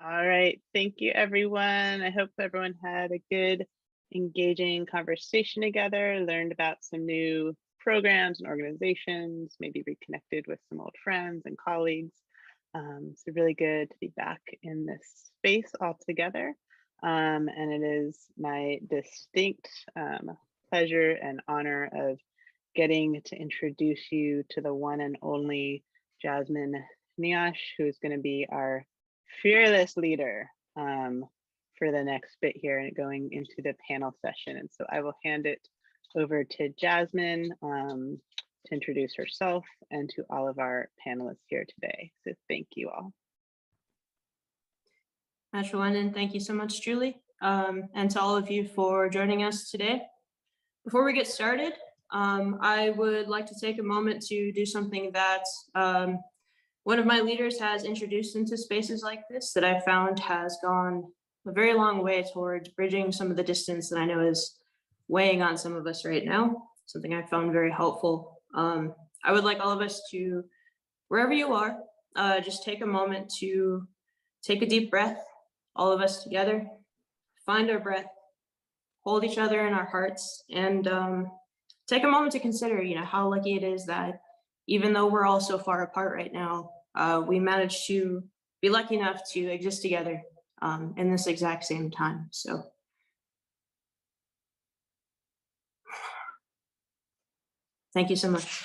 All right, thank you everyone. I hope everyone had a good, engaging conversation together, learned about some new programs and organizations, maybe reconnected with some old friends and colleagues. It's really good to be back in this space all together. And it is my distinct pleasure and honor of getting to introduce you to the one and only Jasmine Neosh, who's going to be our fearless leader for the next bit here and going into the panel session. And so I will hand it over to Jasmine to introduce herself and to all of our panelists here today. So thank you all. And thank you so much, Julie, and to all of you for joining us today. Before we get started, I would like to take a moment to do something that one of my leaders has introduced into spaces like this that I found has gone a very long way towards bridging some of the distance that I know is weighing on some of us right now, something I found very helpful. I would like all of us to, wherever you are, just take a moment to take a deep breath, all of us together, find our breath, hold each other in our hearts, and take a moment to consider, how lucky it is that even though we're all so far apart right now, we managed to be lucky enough to exist together in this exact same time. So thank you so much.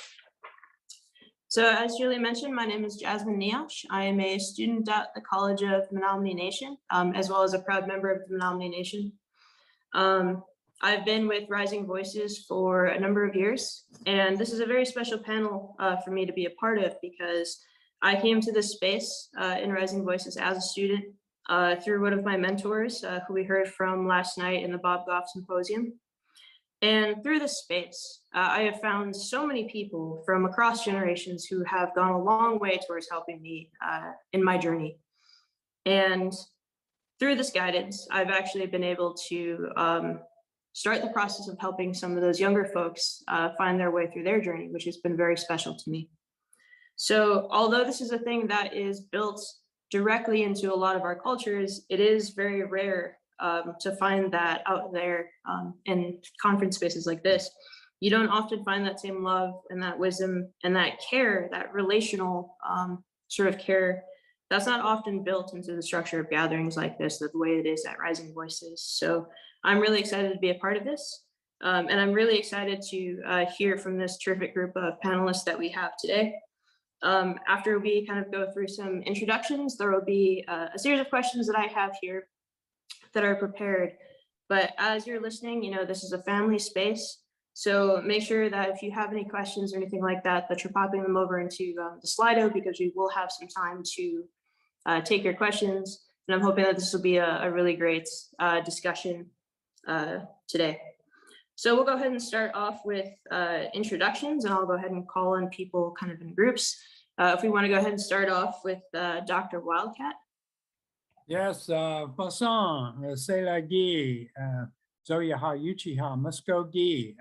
So as Julie mentioned, my name is Jasmine Neosh. I am a student at the College of Menominee Nation, as well as a proud member of the Menominee Nation. I've been with Rising Voices for a number of years, and this is a very special panel for me to be a part of because I came to this space in Rising Voices as a student through one of my mentors who we heard from last night in the Bob Goff Symposium. And through this space, I have found so many people from across generations who have gone a long way towards helping me in my journey. And through this guidance, I've actually been able to start the process of helping some of those younger folks find their way through their journey, which has been very special to me. So although this is a thing that is built directly into a lot of our cultures, it is very rare to find that out there in conference spaces like this. You don't often find that same love and that wisdom and that care, that relational sort of care. That's not often built into the structure of gatherings like this, the way it is at Rising Voices. So I'm really excited to be a part of this. And I'm really excited to hear from this terrific group of panelists that we have today. After we kind of go through some introductions, there will be a series of questions that I have here that are prepared. But as you're listening, this is a family space. So make sure that if you have any questions or anything like that, that you're popping them over into the Slido, because we will have some time to take your questions. And I'm hoping that this will be a really great discussion today. So we'll go ahead and start off with introductions, and I'll go ahead and call on people kind of in groups. If we want to go ahead and start off with Dr. Wildcat. Yes, Fasan, Selagi, Zoya Ha Yuchi Ha, Muskogi.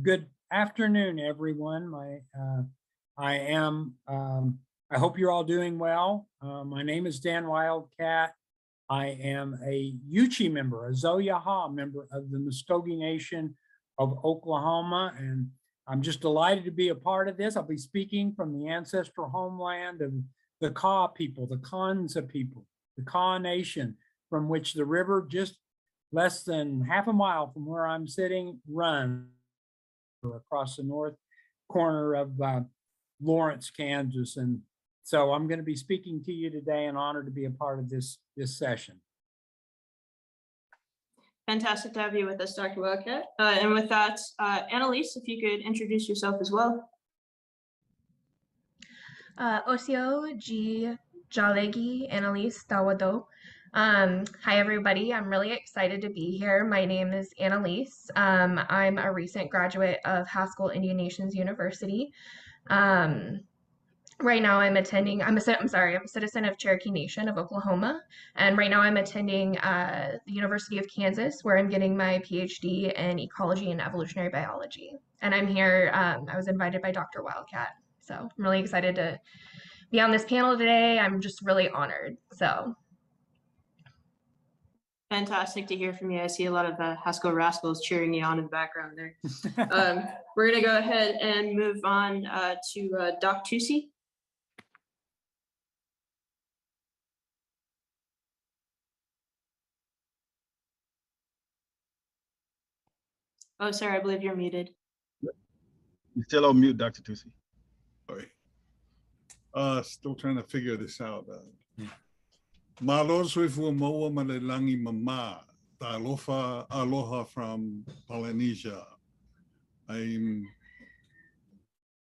Good afternoon, everyone. I hope you're all doing well. My name is Dan Wildcat. I am a Yuchi member, a Zoya Ha member of the Muskogee Nation of Oklahoma, and I'm just delighted to be a part of this. I'll be speaking from the ancestral homeland of the Kaw people, the Kansa people, the Kaw Nation, from which the river just less than half a mile from where I'm sitting runs across the north corner of Lawrence, Kansas. And so I'm going to be speaking to you today and honored to be a part of this session. Fantastic to have you with us, Dr. Wildcat. And with that, Annalise, if you could introduce yourself as well. Osio G. Jalegi, Annalise Dawado. Hi, everybody. I'm really excited to be here. My name is Annalise. I'm a recent graduate of Haskell Indian Nations University. Right now I'm attending, I'm a citizen of Cherokee Nation of Oklahoma. And right now I'm attending the University of Kansas, where I'm getting my PhD in ecology and evolutionary biology. And I'm here, I was invited by Dr. Wildcat. So I'm really excited to be on this panel today. I'm just really honored. So Fantastic to hear from you. I see a lot of Haskell Rascals cheering you on in the background there. We're going to go ahead and move on to Doc Tusi. Oh, sorry, I believe you're muted. You're still on mute, Dr. Tusi. Sorry. Still trying to figure this out. Malos with Moa Malelangi Mama, aloha from Polynesia. I'm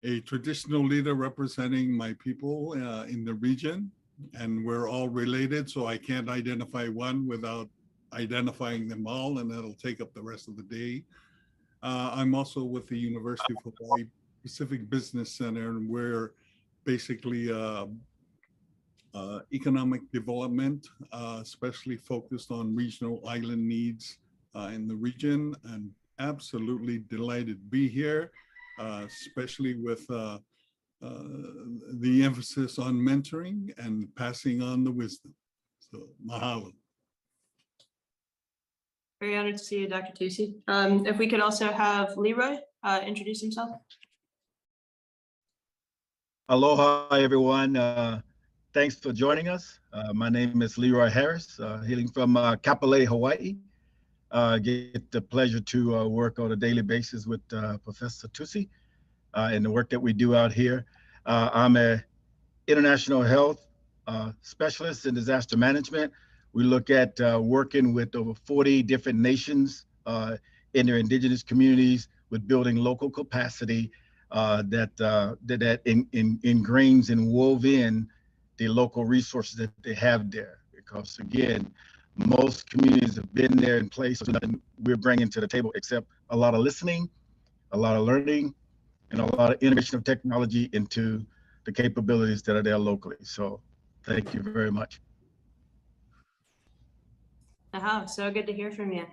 a traditional leader representing my people in the region, and we're all related, so I can't identify one without identifying them all, and that'll take up the rest of the day. I'm also with the University of Hawaii Pacific Business Center, and we're basically economic development, especially focused on regional island needs in the region, and absolutely delighted to be here, especially with the emphasis on mentoring and passing on the wisdom. So, mahalo. Very honored to see you, Dr. Tusi. If we could also have Leroy introduce himself. Aloha, everyone. Thanks for joining us. My name is Leroy Harris, hailing from Papalii, Hawaii. Get the pleasure to work on a daily basis with Professor Tusi and the work that we do out here. I'm an international health specialist in disaster management. We look at working with over 40 different nations in their indigenous communities with building local capacity that ingrains and wove in the local resources that they have there. Because again, most communities have been there in place, so nothing we're bringing to the table except a lot of listening, a lot of learning, and a lot of integration of technology into the capabilities that are there locally. So thank you very much. So good to hear from you.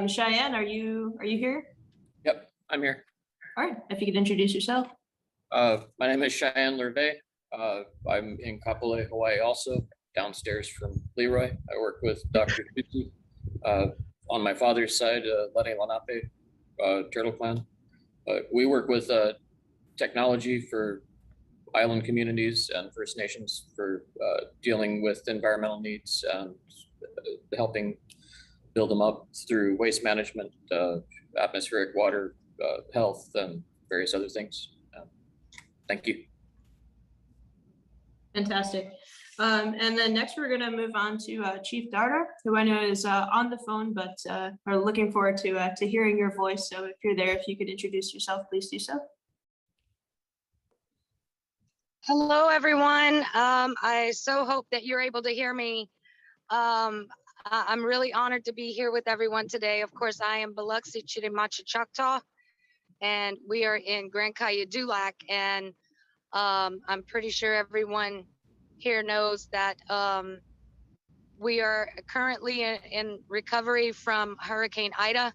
Cheyenne, are you here? Yep, I'm here. All right, if you could introduce yourself. My name is Cheyenne Lurvey. I'm in Kapolei, Hawaii also, downstairs from Leroy. I work with Dr. Tusi. On my father's side, Lani Lenape, Turtle Clan. We work with technology for island communities and First Nations for dealing with environmental needs and helping build them up through waste management, atmospheric water, health, and various other things. Thank you. Fantastic. And then next we're going to move on to Chief Dardar, who I know is on the phone, but are looking forward to hearing your voice. So if you're there, if you could introduce yourself, please do so. Hello, everyone. I so hope that you're able to hear me. I'm really honored to be here with everyone today. Of course, I am Biloxi Chitimacha Choctaw, and we are in Grand Cayuga, and I'm pretty sure everyone here knows that we are currently in recovery from Hurricane Ida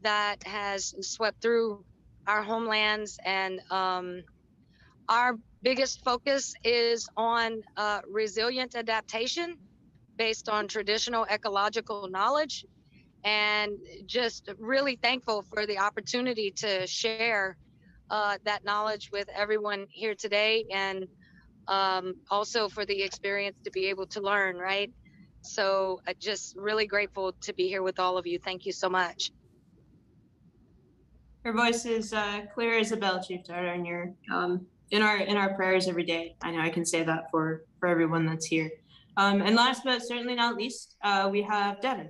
that has swept through our homelands, and our biggest focus is on resilient adaptation based on traditional ecological knowledge, and just really thankful for the opportunity to share that knowledge with everyone here today, and also for the experience to be able to learn, right? So just really grateful to be here with all of you. Thank you so much. Your voice is clear as a bell, Chief Dardar, and you're in our prayers every day. I know I can say that for everyone that's here. And last but certainly not least, we have Devon.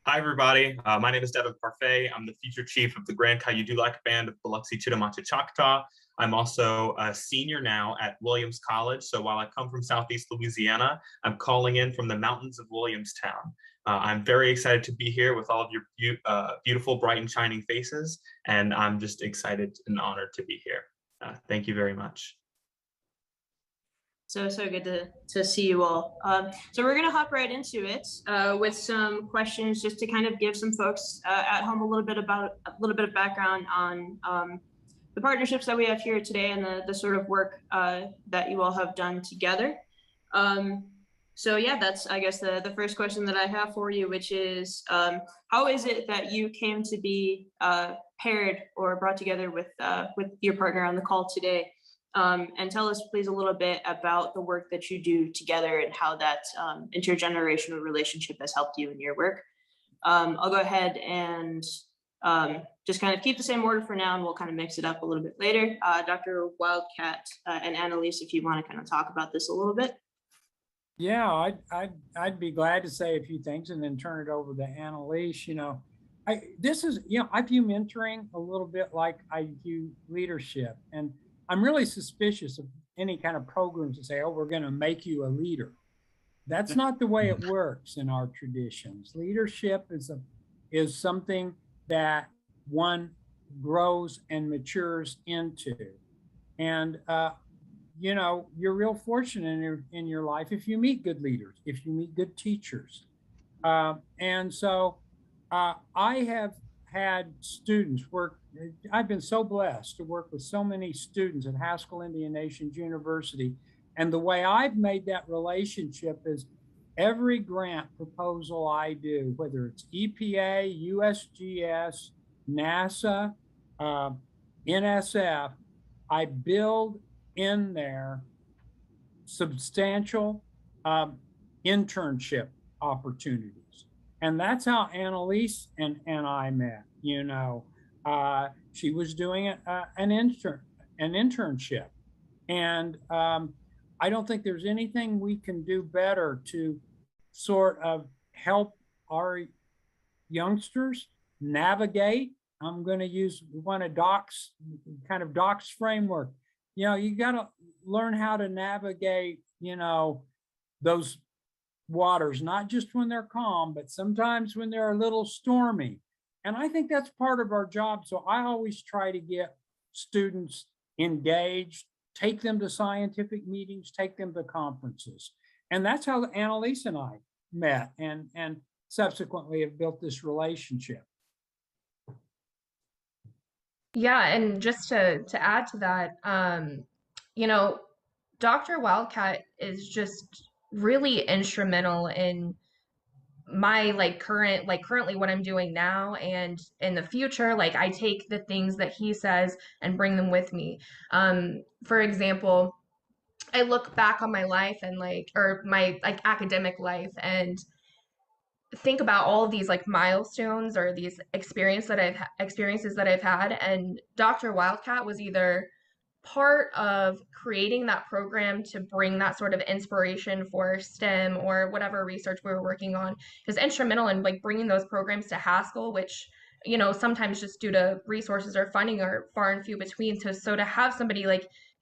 Hi, everybody. My name is Devon Parfait. I'm the future chief of the Grand Cayuga Band of Biloxi Chitimacha Choctaw. I'm also a senior now at Williams College. So while I come from Southeast Louisiana, I'm calling in from the mountains of Williamstown. I'm very excited to be here with all of your beautiful, bright and shining faces. And I'm just excited and honored to be here. Thank you very much. So good to see you all. So we're going to hop right into it with some questions, just to kind of give some folks at home a little bit of background on the partnerships that we have here today and the sort of work that you all have done together. So yeah, that's, I guess, the first question that I have for you, which is, how is it that you came to be paired or brought together with your partner on the call today? And tell us, please, a little bit about the work that you do together and how that intergenerational relationship has helped you in your work. I'll go ahead and just kind of keep the same order for now, and we'll kind of mix it up a little bit later. Dr. Wildcat and Annalise, if you want to kind of talk about this a little bit. Yeah, I'd be glad to say a few things and then turn it over to Annalise. This is, I view mentoring a little bit like I view leadership. And I'm really suspicious of any kind of programs that say, oh, we're going to make you a leader. That's not the way it works in our traditions. Leadership is something that one grows and matures into. And, you're real fortunate in your life if you meet good leaders, if you meet good teachers. And so I have had students work. I've been so blessed to work with so many students at Haskell Indian Nations University. And the way I've made that relationship is every grant proposal I do, whether it's EPA, USGS, NASA, NSF, I build in there substantial internship opportunities. And that's how Annalise and I met. She was doing an internship. And I don't think there's anything we can do better to sort of help our youngsters navigate. I'm going to use one of Doc's framework. You got to learn how to navigate, those waters, not just when they're calm, but sometimes when they're a little stormy. And I think that's part of our job. So I always try to get students engaged, take them to scientific meetings, take them to conferences. And that's how Annalise and I met and subsequently have built this relationship. Yeah, and just to add to that, Dr. Wildcat is just really instrumental in my currently what I'm doing now and in the future. Like, I take the things that he says and bring them with me. For example, I look back on my life and my academic life and think about all of these milestones or these experiences that I've had, and Dr. Wildcat was either part of creating that program to bring that sort of inspiration for STEM or whatever research we were working on. He was instrumental in bringing those programs to Haskell, which sometimes just due to resources or funding are far and few between. So to have somebody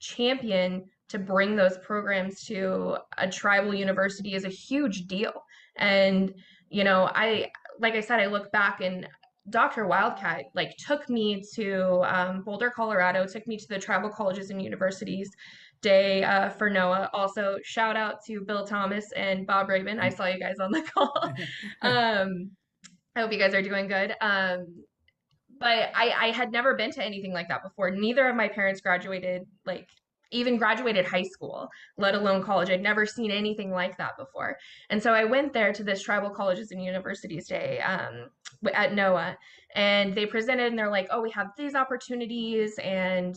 champion to bring those programs to a tribal university is a huge deal. And like I said, I look back and Dr. Wildcat took me to Boulder, Colorado, took me to the Tribal Colleges and Universities Day for NOAA. Also, shout out to Bill Thomas and Bob Rabin. I saw you guys on the call. I hope you guys are doing good. But I had never been to anything like that before. Neither of my parents graduated even graduated high school, let alone college. I'd never seen anything like that before. And so I went there to this Tribal Colleges and Universities Day at NOAA, and they presented and they're like, oh, we have these opportunities and,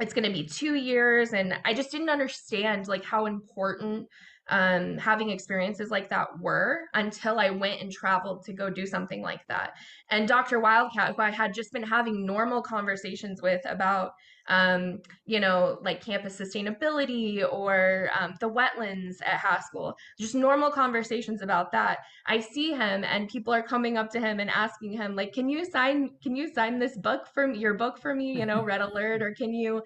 it's going to be 2 years. And I just didn't understand how important having experiences like that were until I went and traveled to go do something like that. And Dr. Wildcat, who I had just been having normal conversations with about, campus sustainability or the wetlands at Haskell, just normal conversations about that. I see him and people are coming up to him and asking him, can you sign this book for me, your book for me, Red Alert, or can you,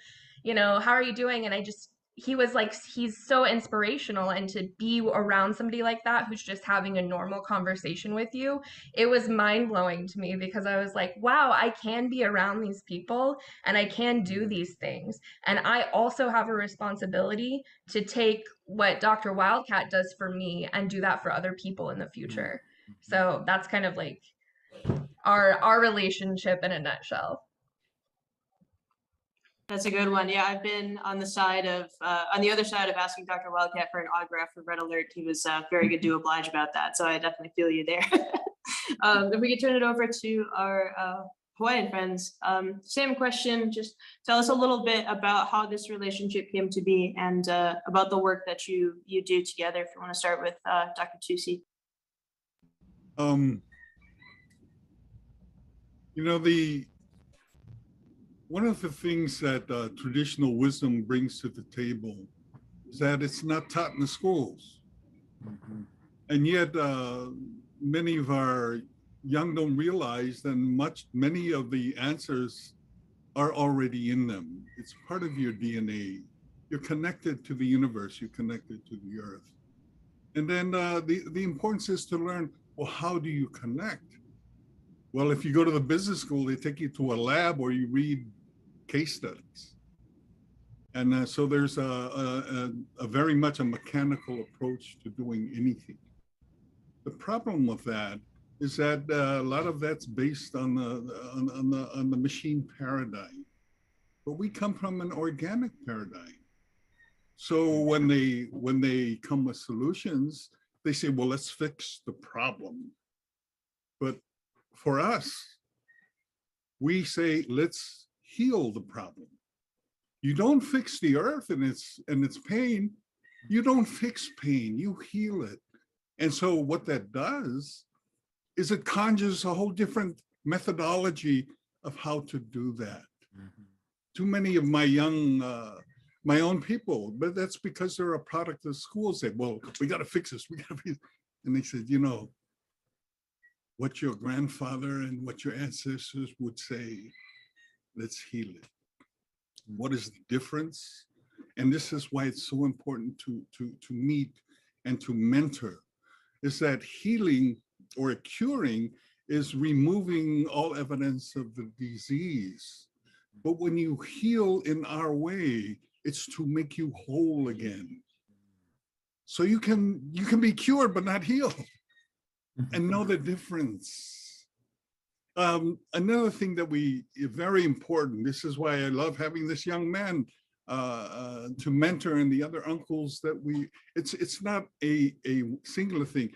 how are you doing? And he's so inspirational, and to be around somebody like that who's just having a normal conversation with you, it was mind-blowing to me, because I was like, wow, I can be around these people and I can do these things, and I also have a responsibility to take what Dr. Wildcat does for me and do that for other people in the future. So that's kind of our relationship in a nutshell. That's a good one. Yeah, I've been on the side of, on the other side of asking Dr. Wildcat for an autograph for Red Alert. He was very good to oblige about that. So I definitely feel you there. If we could turn it over to our Hawaiian friends. Same question, just tell us a little bit about how this relationship came to be and about the work that you do together. If you want to start with Dr. Tusi. You know, one of the things that traditional wisdom brings to the table is that it's not taught in the schools. And yet many of our young don't realize that many of the answers are already in them. It's part of your DNA. You're connected to the universe, you're connected to the earth. And then the importance is to learn, well, how do you connect? Well, if you go to the business school, they take you to a lab where you read case studies. And so there's a very much a mechanical approach to doing anything. The problem with that is that a lot of that's based on the machine paradigm, but we come from an organic paradigm. So when they come with solutions, they say, well, let's fix the problem. But for us, we say, let's heal the problem. You don't fix the earth and its pain. You don't fix pain, you heal it. And so what that does is it conjures a whole different methodology of how to do that. Too many of my my own people, but that's because they're a product of schools, say, well, we got to fix this, we got to fix. And they said, you know, what your grandfather and what your ancestors would say, let's heal it. What is the difference? And this is why it's so important to meet and to mentor, is that healing or curing is removing all evidence of the disease. But when you heal in our way, it's to make you whole again. So you can be cured but not healed, and know the difference. Another thing that very important, this is why I love having this young man to mentor, and the other uncles that it's not a singular thing.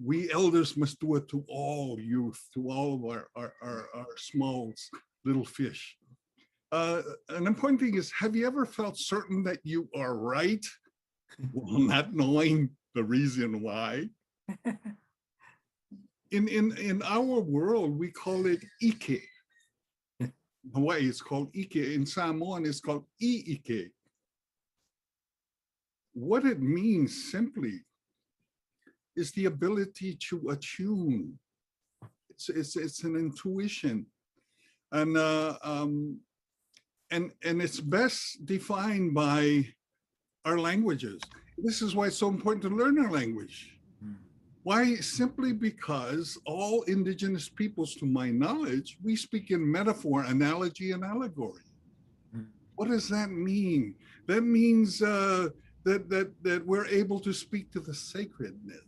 We elders must do it to all youth, to all of our small little fish. An important thing is, have you ever felt certain that you are right while not knowing the reason why? In our world, we call it ike. In Hawaii, it's called ike. In Samoan, it's called i'ike. What it means simply is the ability to attune. It's an intuition, and it's best defined by our languages. This is why it's so important to learn our language. Why? Simply because all indigenous peoples, to my knowledge, we speak in metaphor, analogy, and allegory. What does that mean? That means that we're able to speak to the sacredness,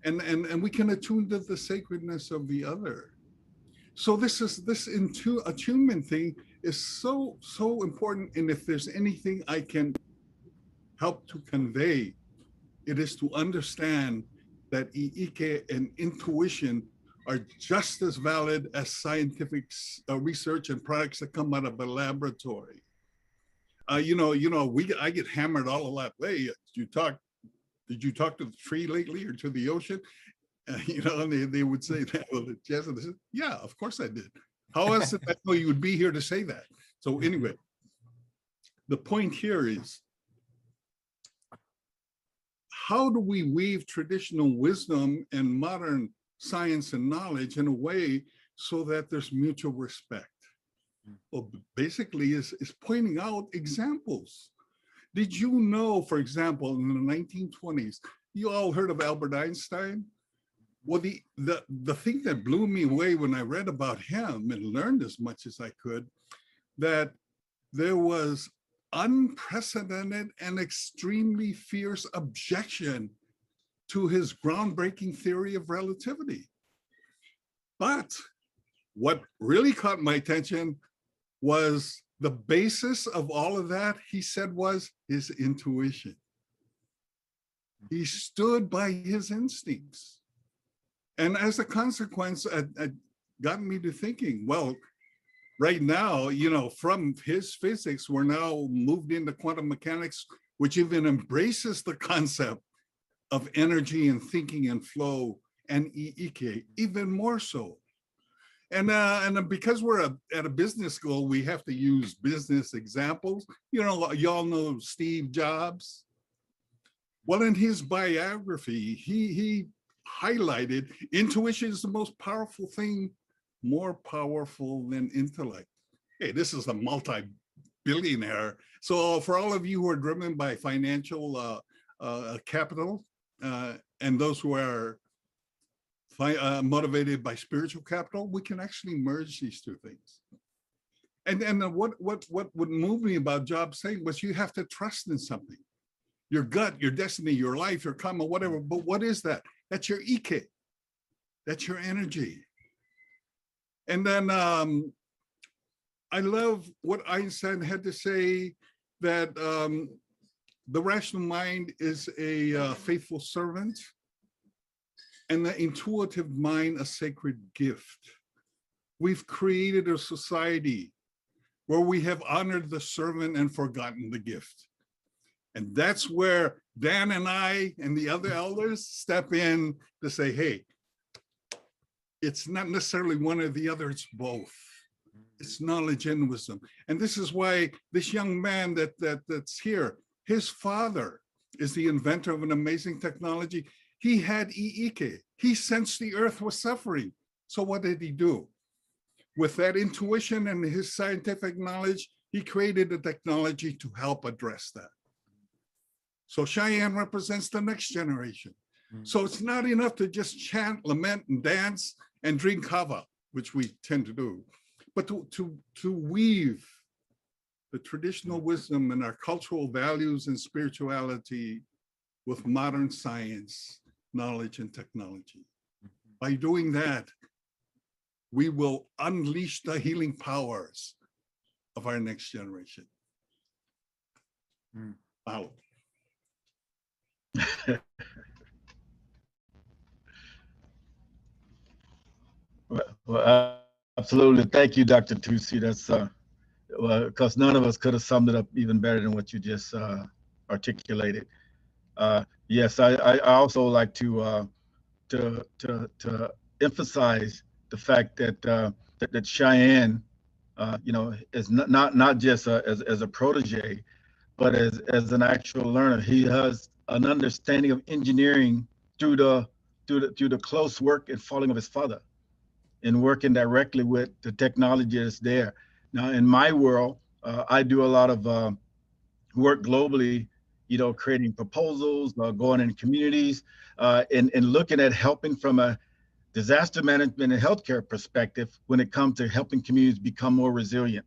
and we can attune to the sacredness of the other. So this attunement thing is so important. And if there's anything I can help to convey, it is to understand that i'ike and intuition are just as valid as scientific research and products that come out of a laboratory. I get hammered all a lot. Hey, did you talk to the tree lately or to the ocean? And they would say that. Well, Jasmine said, yeah, of course I did. How else did I know you would be here to say that? So anyway, the point here is, how do we weave traditional wisdom and modern science and knowledge in a way so that there's mutual respect? Well, basically is pointing out examples. Did you know, for example, in the 1920s, you all heard of Albert Einstein? Well, the thing that blew me away when I read about him and learned as much as I could, that there was unprecedented and extremely fierce objection to his groundbreaking theory of relativity. But what really caught my attention was the basis of all of that, he said, was his intuition. He stood by his instincts. And as a consequence, it got me to thinking, well, right now, you know, from his physics, we're now moved into quantum mechanics, which even embraces the concept of energy and thinking and flow and Ike, even more so. And because we're at a business school, we have to use business examples. You know, y'all know Steve Jobs. Well, in his biography, he highlighted intuition is the most powerful thing, more powerful than intellect. Hey, this is a multi-billionaire. So for all of you who are driven by financial capital and those who are motivated by spiritual capital, we can actually merge these two things. And what would move me about Jobs saying was, you have to trust in something. Your gut, your destiny, your life, your karma, whatever. But what is that? That's your Ike. That's your energy. And then I love what Einstein had to say, that the rational mind is a faithful servant, and the intuitive mind a sacred gift. We've created a society where we have honored the servant and forgotten the gift. And that's where Dan and I and the other elders step in to say, hey, it's not necessarily one or the other, it's both. It's knowledge and wisdom. And this is why this young man that's here, his father is the inventor of an amazing technology. He had Ike. He sensed the earth was suffering. So what did he do? With that intuition and his scientific knowledge, he created a technology to help address that. So Cheyenne represents the next generation. So it's not enough to just chant, lament, and dance and drink kava, which we tend to do, but to weave the traditional wisdom and our cultural values and spirituality with modern science, knowledge, and technology. By doing that, we will unleash the healing powers of our next generation. Wow. Well, absolutely. Thank you, Dr. Tusi. That's because none of us could have summed it up even better than what you just articulated. Yes, I also like to emphasize the fact that that Cheyenne, you know, is not just as a protege, but as an actual learner. He has an understanding of engineering through the close work and following of his father, and working directly with the technology that's there. Now, in my world, I do a lot of work globally, you know, creating proposals, going in communities, and looking at helping from a disaster management and healthcare perspective when it comes to helping communities become more resilient.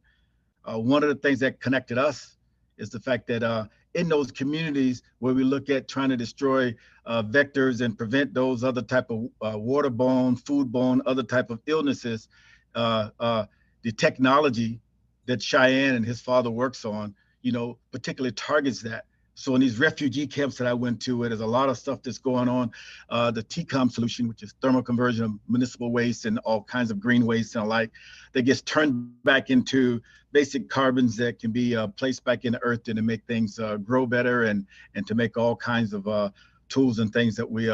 One of the things that connected us is the fact that in those communities where we look at trying to destroy vectors and prevent those other type of waterborne, foodborne, other type of illnesses, the technology that Cheyenne and his father works on, you know, particularly targets that. So in these refugee camps that I went to, where there's a lot of stuff that's going on, the TCOM solution, which is thermal conversion of municipal waste and all kinds of green waste and the like, that gets turned back into basic carbons that can be placed back in the earth and to make things grow better and to make all kinds of tools and things that we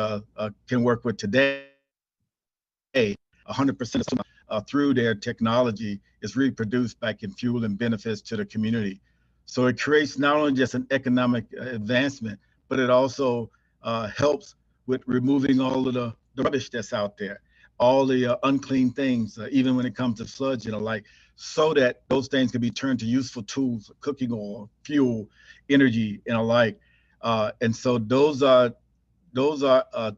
can work with today. 100% through their technology is reproduced back in fuel and benefits to the community. So it creates not only just an economic advancement, but it also helps with removing all of the rubbish that's out there, all the unclean things, even when it comes to sludge and the like, so that those things can be turned to useful tools, cooking oil, fuel, energy, and the like. And so those are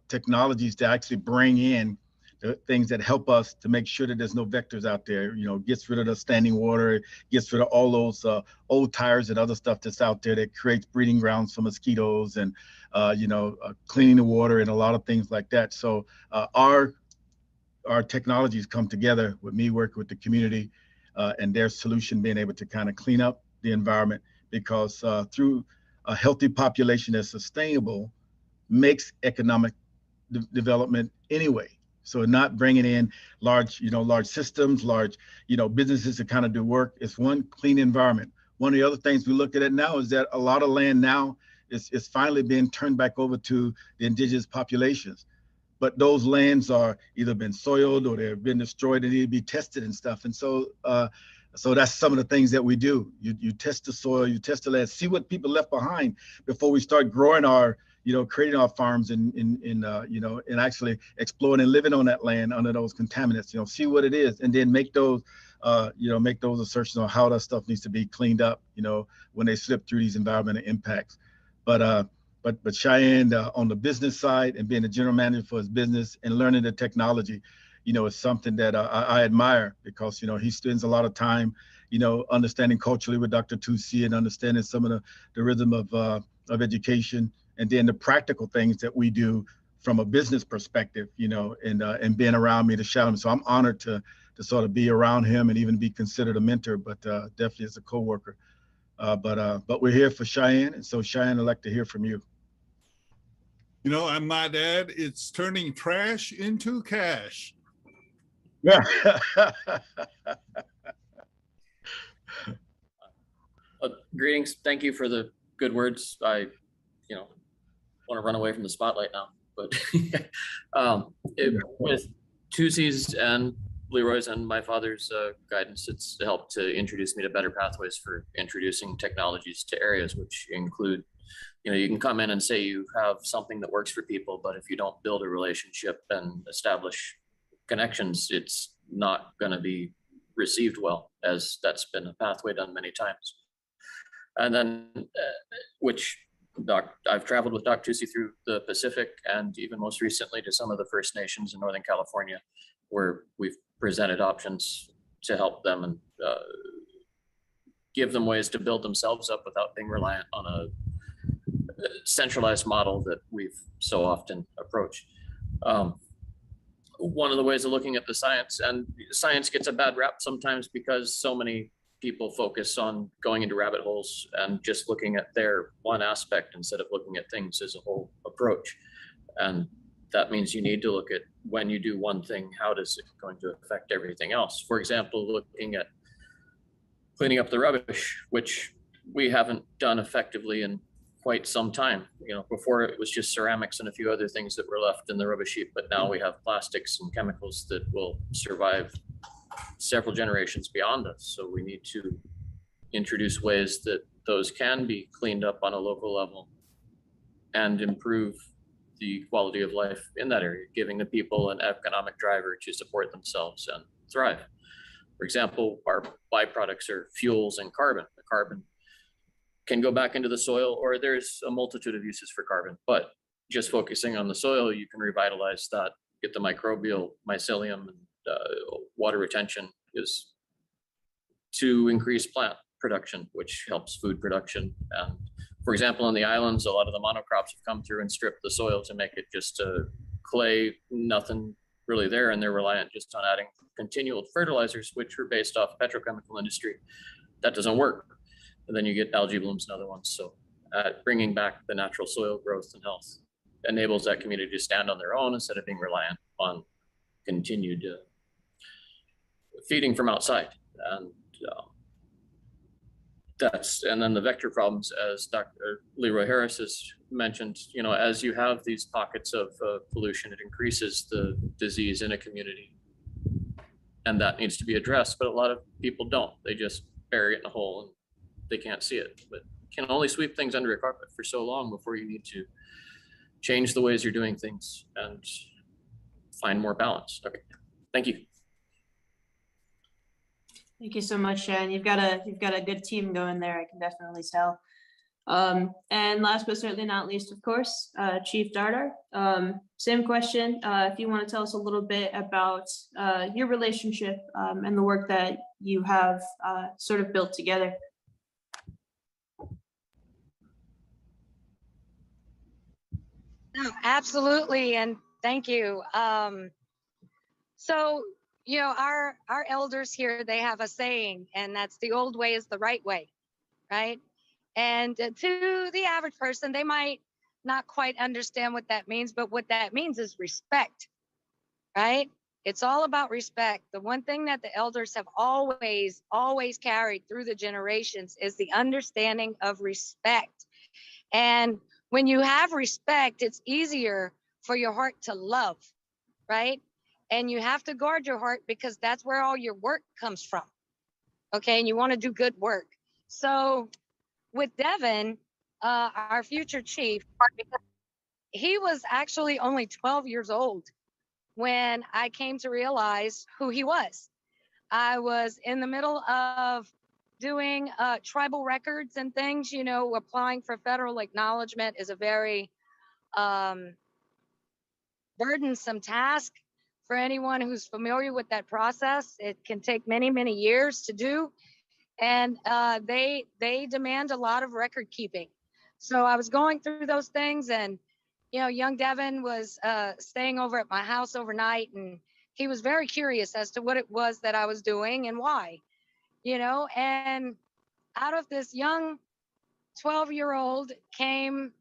technologies to actually bring in the things that help us to make sure that there's no vectors out there, you know, gets rid of the standing water, gets rid of all those old tires and other stuff that's out there that creates breeding grounds for mosquitoes and, you know, cleaning the water and a lot of things like that. So our technologies come together with me working with the community and their solution being able to kind of clean up the environment, because through a healthy population that's sustainable makes economic development anyway. So not bringing in large, large systems, large, businesses to kind of do work. It's one clean environment. One of the other things we look at it now is that a lot of land now is finally being turned back over to the indigenous populations. But those lands are either been soiled or they've been destroyed and need to be tested and stuff. And so so that's some of the things that we do. You test the soil, you test the land, see what people left behind before we start growing our, creating our farms and actually exploring and living on that land under those contaminants, see what it is, and then make those, make those assertions on how that stuff needs to be cleaned up, when they slip through these environmental impacts. But Cheyenne, on the business side and being a general manager for his business and learning the technology, is something that I admire, because, he spends a lot of time, understanding culturally with Dr. Tusi and understanding some of the rhythm of education, and then the practical things that we do from a business perspective, and being around me to shout him. So I'm honored to sort of be around him and even be considered a mentor, but definitely as a coworker. But we're here for Cheyenne, and so Cheyenne, I'd like to hear from you. I might add, it's turning trash into cash. Yeah. Greetings. Thank you for the good words. I, want to run away from the spotlight now, but with Tusi's and Leroy's and my father's guidance, it's helped to introduce me to better pathways for introducing technologies to areas, which include, you can come in and say you have something that works for people, but if you don't build a relationship and establish connections, it's not going to be received well, as that's been a pathway done many times. And then, I've traveled with Dr. Tusi through the Pacific, and even most recently to some of the First Nations in Northern California, where we've presented options to help them and give them ways to build themselves up without being reliant on a centralized model that we've so often approached. One of the ways of looking at the science, and science gets a bad rap sometimes because so many people focus on going into rabbit holes and just looking at their one aspect instead of looking at things as a whole approach. And that means you need to look at, when you do one thing, how does it going to affect everything else? For example, looking at cleaning up the rubbish, which we haven't done effectively in quite some time. Before it was just ceramics and a few other things that were left in the rubbish heap, but now we have plastics and chemicals that will survive several generations beyond us. So we need to introduce ways that those can be cleaned up on a local level and improve the quality of life in that area, giving the people an economic driver to support themselves and thrive. For example, our byproducts are fuels and carbon. The carbon can go back into the soil, or there's a multitude of uses for carbon, but just focusing on the soil, you can revitalize that, get the microbial mycelium and water retention is to increase plant production, which helps food production. And for example, on the islands, a lot of the monocrops have come through and stripped the soil to make it just clay, nothing really there. And they're reliant just on adding continual fertilizers, which are based off petrochemical industry. That doesn't work. And then you get algae blooms and other ones. So bringing back the natural soil growth and health enables that community to stand on their own instead of being reliant on continued feeding from outside. And and then the vector problems, as Dr. Leroy Harris has mentioned, as you have these pockets of pollution, it increases the disease in a community. And that needs to be addressed, but a lot of people don't. They just bury it in a hole and they can't see it. But you can only sweep things under a carpet for so long before you need to change the ways you're doing things and find more balance. Okay, thank you. Thank you so much, Cheyenne. You've got a good team going there, I can definitely tell. And last but certainly not least, of course, Chief Dardar. Same question. If you want to tell us a little bit about your relationship and the work that you have sort of built together. No, absolutely, and thank you. So you know, our elders here, they have a saying, and that's the old way is the right way, right? And to the average person, they might not quite understand what that means, but what that means is respect, right? It's all about respect. The one thing that the elders have always carried through the generations is the understanding of respect. And when you have respect, it's easier for your heart to love, right? And you have to guard your heart because that's where all your work comes from. Okay, and you want to do good work. So with Devon, our future chief, he was actually only 12 years old when I came to realize who he was. I was in the middle of doing tribal records and things. You know, applying for federal acknowledgement is a very burdensome task for anyone who's familiar with that process. It can take many, many years to do. And they demand a lot of record keeping. So I was going through those things, and you know, young Devon was staying over at my house overnight, and he was very curious as to what it was that I was doing and why, you know. And out of this young 12-year-old came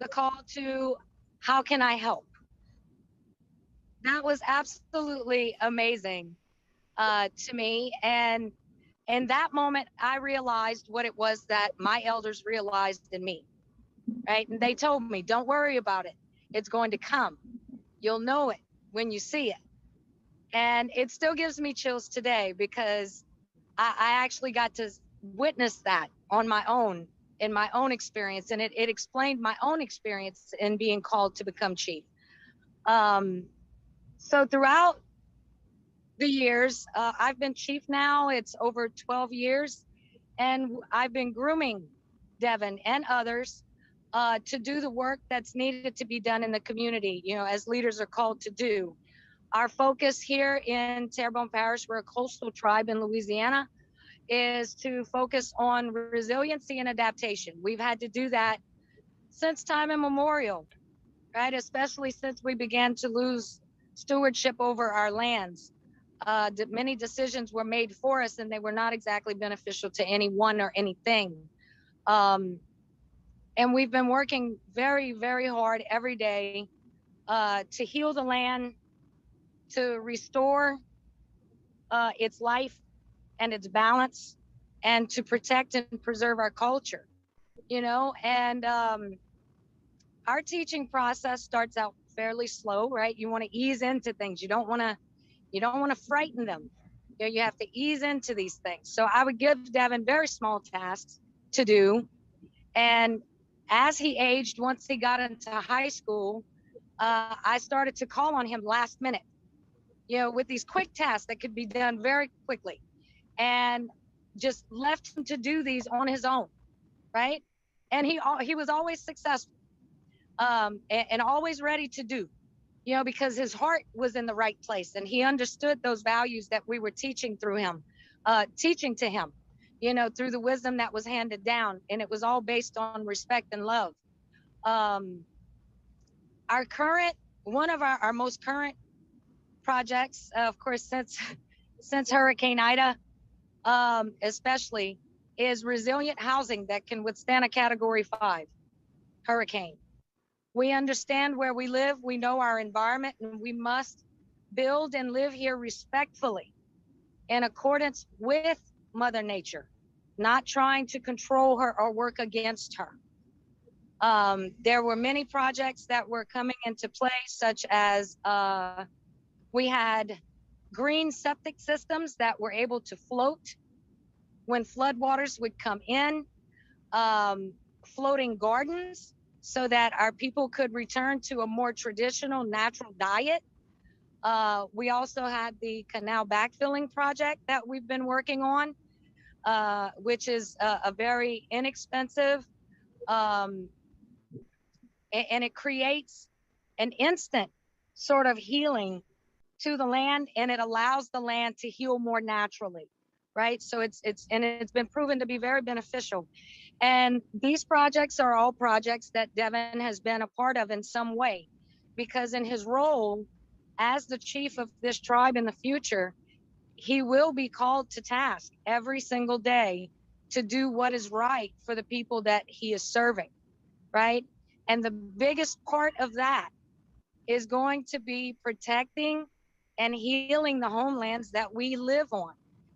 the call to, how can I help? That was absolutely amazing to me. And in that moment, I realized what it was that my elders realized in me, right? And they told me, don't worry about it. It's going to come. You'll know it when you see it. And it still gives me chills today because I actually got to witness that on my own, in my own experience. And it explained my own experience in being called to become chief. So throughout the years, I've been chief now, it's over 12 years. And I've been grooming Devon and others to do the work that's needed to be done in the community, you know, as leaders are called to do. Our focus here in Terrebonne Parish, we're a coastal tribe in Louisiana, is to focus on resiliency and adaptation. We've had to do that since time immemorial, right? Especially since we began to lose stewardship over our lands. Many decisions were made for us and they were not exactly beneficial to anyone or anything. And we've been working very, very hard every day to heal the land, to restore its life and its balance, and to protect and preserve our culture, you know. And our teaching process starts out fairly slow, right? You want to ease into things. You don't want to frighten them. You know, you have to ease into these things. So I would give Devon very small tasks to do. And as he aged, once he got into high school, I started to call on him last minute, you know, with these quick tasks that could be done very quickly, and just left him to do these on his own, right? And he was always successful, and always ready to do, you know, because his heart was in the right place and he understood those values that we were teaching through him, teaching to him, you know, through the wisdom that was handed down. And it was all based on respect and love. One of our most current projects, of course, since Hurricane Ida, especially, is resilient housing that can withstand a Category 5 hurricane. We understand where we live, we know our environment, and we must build and live here respectfully in accordance with Mother Nature, not trying to control her or work against her. There were many projects that were coming into play, such as we had green septic systems that were able to float when floodwaters would come in, floating gardens so that our people could return to a more traditional natural diet. We also had the canal backfilling project that we've been working on, which is a very inexpensive, and it creates an instant sort of healing to the land, and it allows the land to heal more naturally, right? So it's been proven to be very beneficial. And these projects are all projects that Devon has been a part of in some way, because in his role as the chief of this tribe in the future, he will be called to task every single day to do what is right for the people that he is serving, right? And the biggest part of that is going to be protecting and healing the homelands that we live on,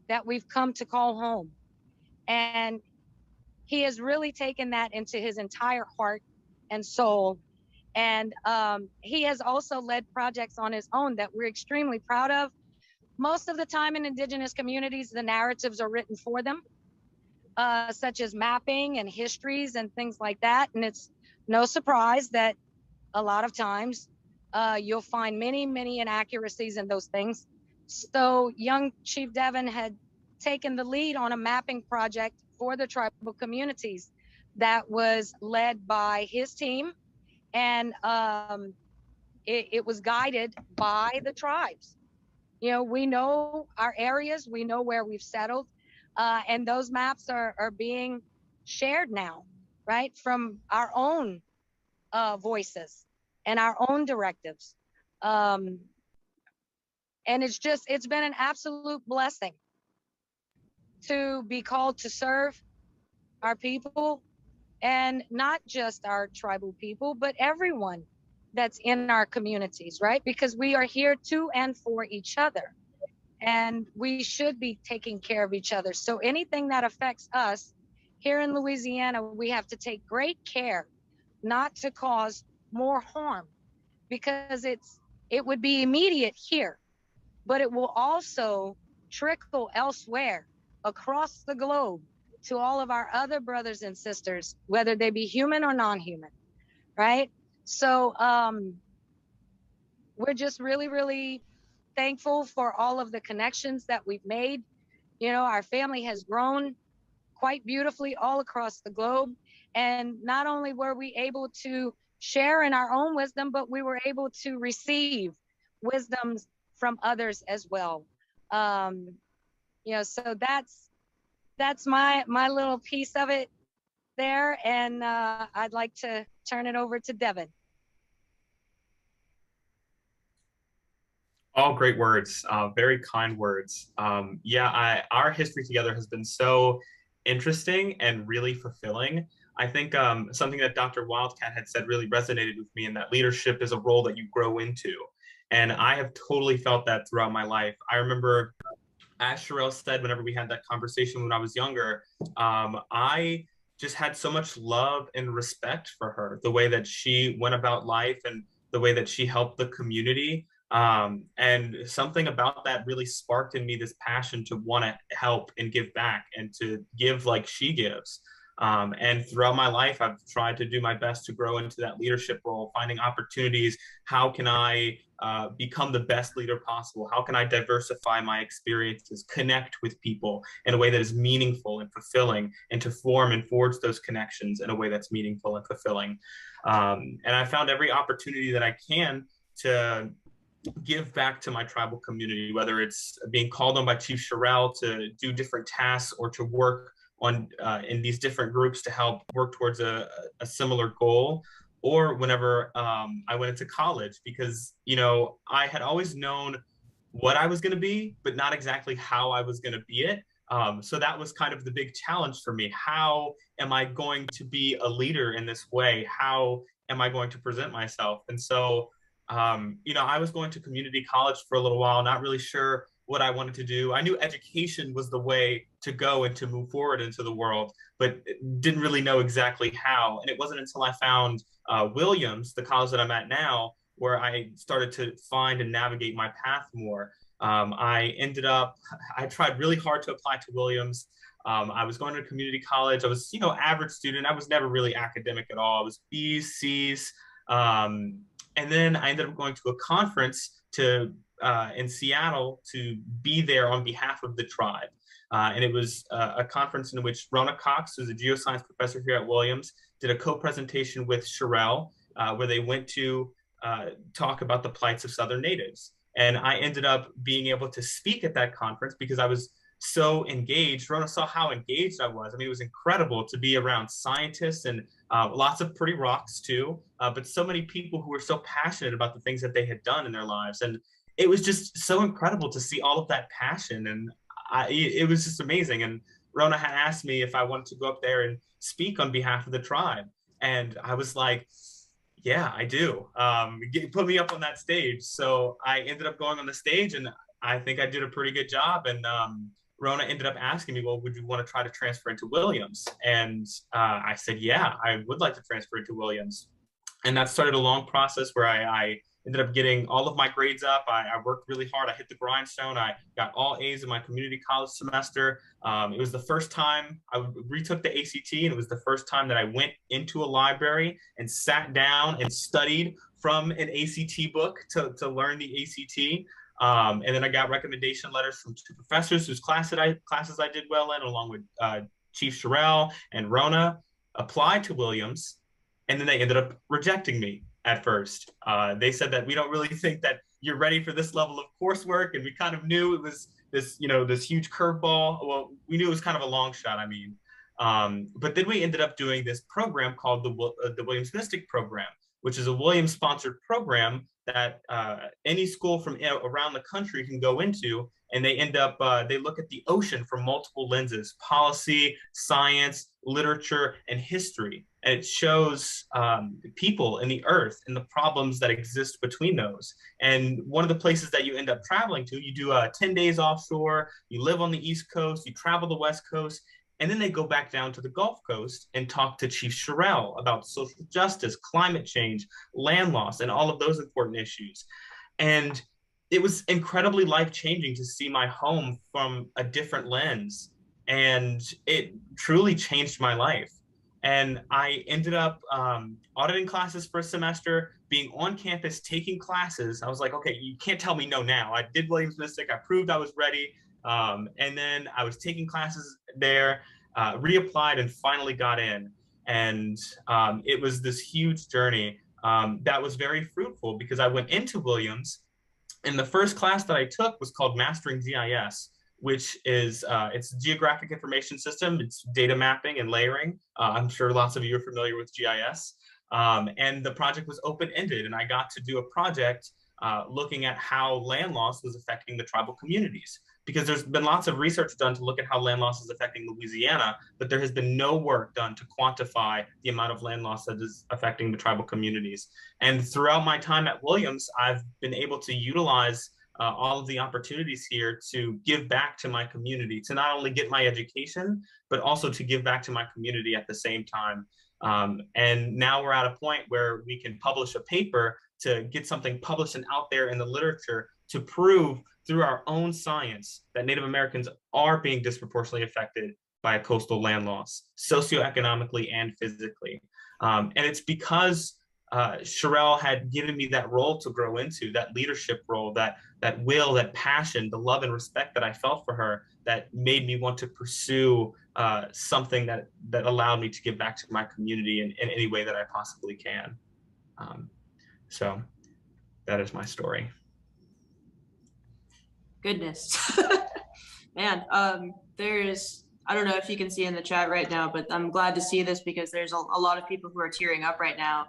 that we've come to call home. And he has really taken that into his entire heart and soul. And he has also led projects on his own that we're extremely proud of. Most of the time in Indigenous communities, the narratives are written for them, such as mapping and histories and things like that. And it's no surprise that a lot of times you'll find many inaccuracies in those things. So young Chief Devon had taken the lead on a mapping project for the tribal communities that was led by his team, and it was guided by the tribes. You know, we know our areas, we know where we've settled, and those maps are being shared now, right, from our own voices and our own directives. And it's been an absolute blessing to be called to serve our people, and not just our tribal people, but everyone that's in our communities, right? Because we are here to and for each other, and we should be taking care of each other. So anything that affects us here in Louisiana, we have to take great care not to cause more harm, because it would be immediate here, but it will also trickle elsewhere across the globe to all of our other brothers and sisters, whether they be human or non-human, right? So we're just really thankful for all of the connections that we've made. You know, our family has grown quite beautifully all across the globe. And not only were we able to share in our own wisdom, but we were able to receive wisdoms from others as well. You know, so that's my little piece of it there. And I'd like to turn it over to Devon. All great words, very kind words. Yeah, our history together has been so interesting and really fulfilling. I think something that Dr. Wildcat had said really resonated with me, and that leadership is a role that you grow into. And I have totally felt that throughout my life. I remember, as Shirell said, whenever we had that conversation when I was younger, I just had so much love and respect for her, the way that she went about life and the way that she helped the community. And something about that really sparked in me this passion to want to help and give back and to give like she gives. And throughout my life, I've tried to do my best to grow into that leadership role, finding opportunities. How can I become the best leader possible? How can I diversify my experiences, connect with people in a way that is meaningful and fulfilling, and to form and forge those connections in a way that's meaningful and fulfilling? And I found every opportunity that I can to give back to my tribal community, whether it's being called on by Chief Shirell to do different tasks or to work on in these different groups to help work towards a similar goal, or whenever I went into college, because, you know, I had always known what I was going to be, but not exactly how I was going to be it. So that was kind of the big challenge for me. How am I going to be a leader in this way? How am I going to present myself? And so you know, I was going to community college for a little while, not really sure what I wanted to do. I knew education was the way to go and to move forward into the world, but didn't really know exactly how. And it wasn't until I found Williams, the college that I'm at now, where I started to find and navigate my path more. I tried really hard to apply to Williams. I was going to community college. I was, you know, average student. I was never really academic at all. I was B's, C's. And then I ended up going to a conference in Seattle to be there on behalf of the tribe. And it was a conference in which Rona Cox, who's a geoscience professor here at Williams, did a co-presentation with Shirell, where they went to talk about the plights of Southern natives. And I ended up being able to speak at that conference because I was so engaged. Rona saw how engaged I was. I mean, it was incredible to be around scientists and lots of pretty rocks too, but so many people who were so passionate about the things that they had done in their lives. And it was just so incredible to see all of that passion. And it was just amazing. And Rona had asked me if I wanted to go up there and speak on behalf of the tribe. And I was like, yeah, I do. Put me up on that stage. So I ended up going on the stage, and I think I did a pretty good job. And Rona ended up asking me, well, would you want to try to transfer into Williams? And I said, yeah, I would like to transfer into Williams. And that started a long process where I ended up getting all of my grades up. I worked really hard. I hit the grindstone. I got all A's in my community college semester. It was the first time I retook the ACT, and it was the first time that I went into a library and sat down and studied from an ACT book to learn the ACT. And then I got recommendation letters from 2 professors whose classes I did well in, along with Chief Shirell and Rona. Applied to Williams, and then they ended up rejecting me at first. They said that we don't really think that you're ready for this level of coursework, and we kind of knew it was this, this huge curveball. Well, we knew it was kind of a long shot, I mean. But then we ended up doing this program called the Williams Mystic Program, which is a Williams-sponsored program that any school from around the country can go into, and they end up, they look at the ocean from multiple lenses: policy, science, literature, and history. And it shows people in the earth and the problems that exist between those. And one of the places that you end up traveling to, you do 10 days offshore, you live on the East Coast, you travel the West Coast, and then they go back down to the Gulf Coast and talk to Chief Shirell about social justice, climate change, land loss, and all of those important issues. And it was incredibly life-changing to see my home from a different lens. And it truly changed my life. And I ended up auditing classes for a semester, being on campus, taking classes. I was like, okay, you can't tell me no now. I did Williams Mystic. I proved I was ready. And then I was taking classes there, reapplied, and finally got in. And it was this huge journey that was very fruitful, because I went into Williams, and the first class that I took was called Mastering GIS, which is it's a geographic information system. It's data mapping and layering. I'm sure lots of you are familiar with GIS. And the project was open-ended, and I got to do a project looking at how land loss was affecting the tribal communities. Because there's been lots of research done to look at how land loss is affecting Louisiana, but there has been no work done to quantify the amount of land loss that is affecting the tribal communities. And throughout my time at Williams, I've been able to utilize all of the opportunities here to give back to my community, to not only get my education, but also to give back to my community at the same time. And now we're at a point where we can publish a paper to get something published and out there in the literature to prove through our own science that Native Americans are being disproportionately affected by a coastal land loss, socioeconomically and physically. And it's because Shirell had given me that role to grow into, that leadership role, that will, that passion, the love and respect that I felt for her, that made me want to pursue something that allowed me to give back to my community in any way that I possibly can. So that is my story. Goodness. Man, there's, I don't know if you can see in the chat right now, but I'm glad to see this, because there's a lot of people who are tearing up right now.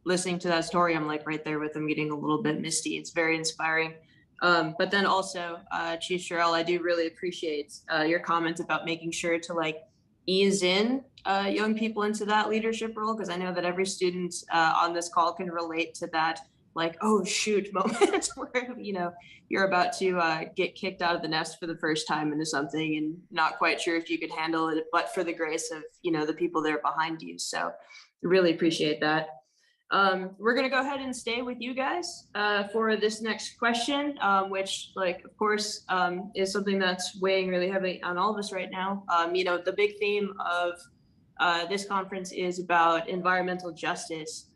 Listening to that story, I'm like right there with them, getting a little bit misty. It's very inspiring. But then also, Chief Shirell, I do really appreciate your comments about making sure to like ease in young people into that leadership role, because I know that every student on this call can relate to that, like, oh shoot moment where, you're about to get kicked out of the nest for the first time into something and not quite sure if you could handle it, but for the grace of, the people there behind you. So really appreciate that. We're going to go ahead and stay with you guys for this next question, which, of course, is something that's weighing really heavily on all of us right now. The big theme of this conference is about environmental justice.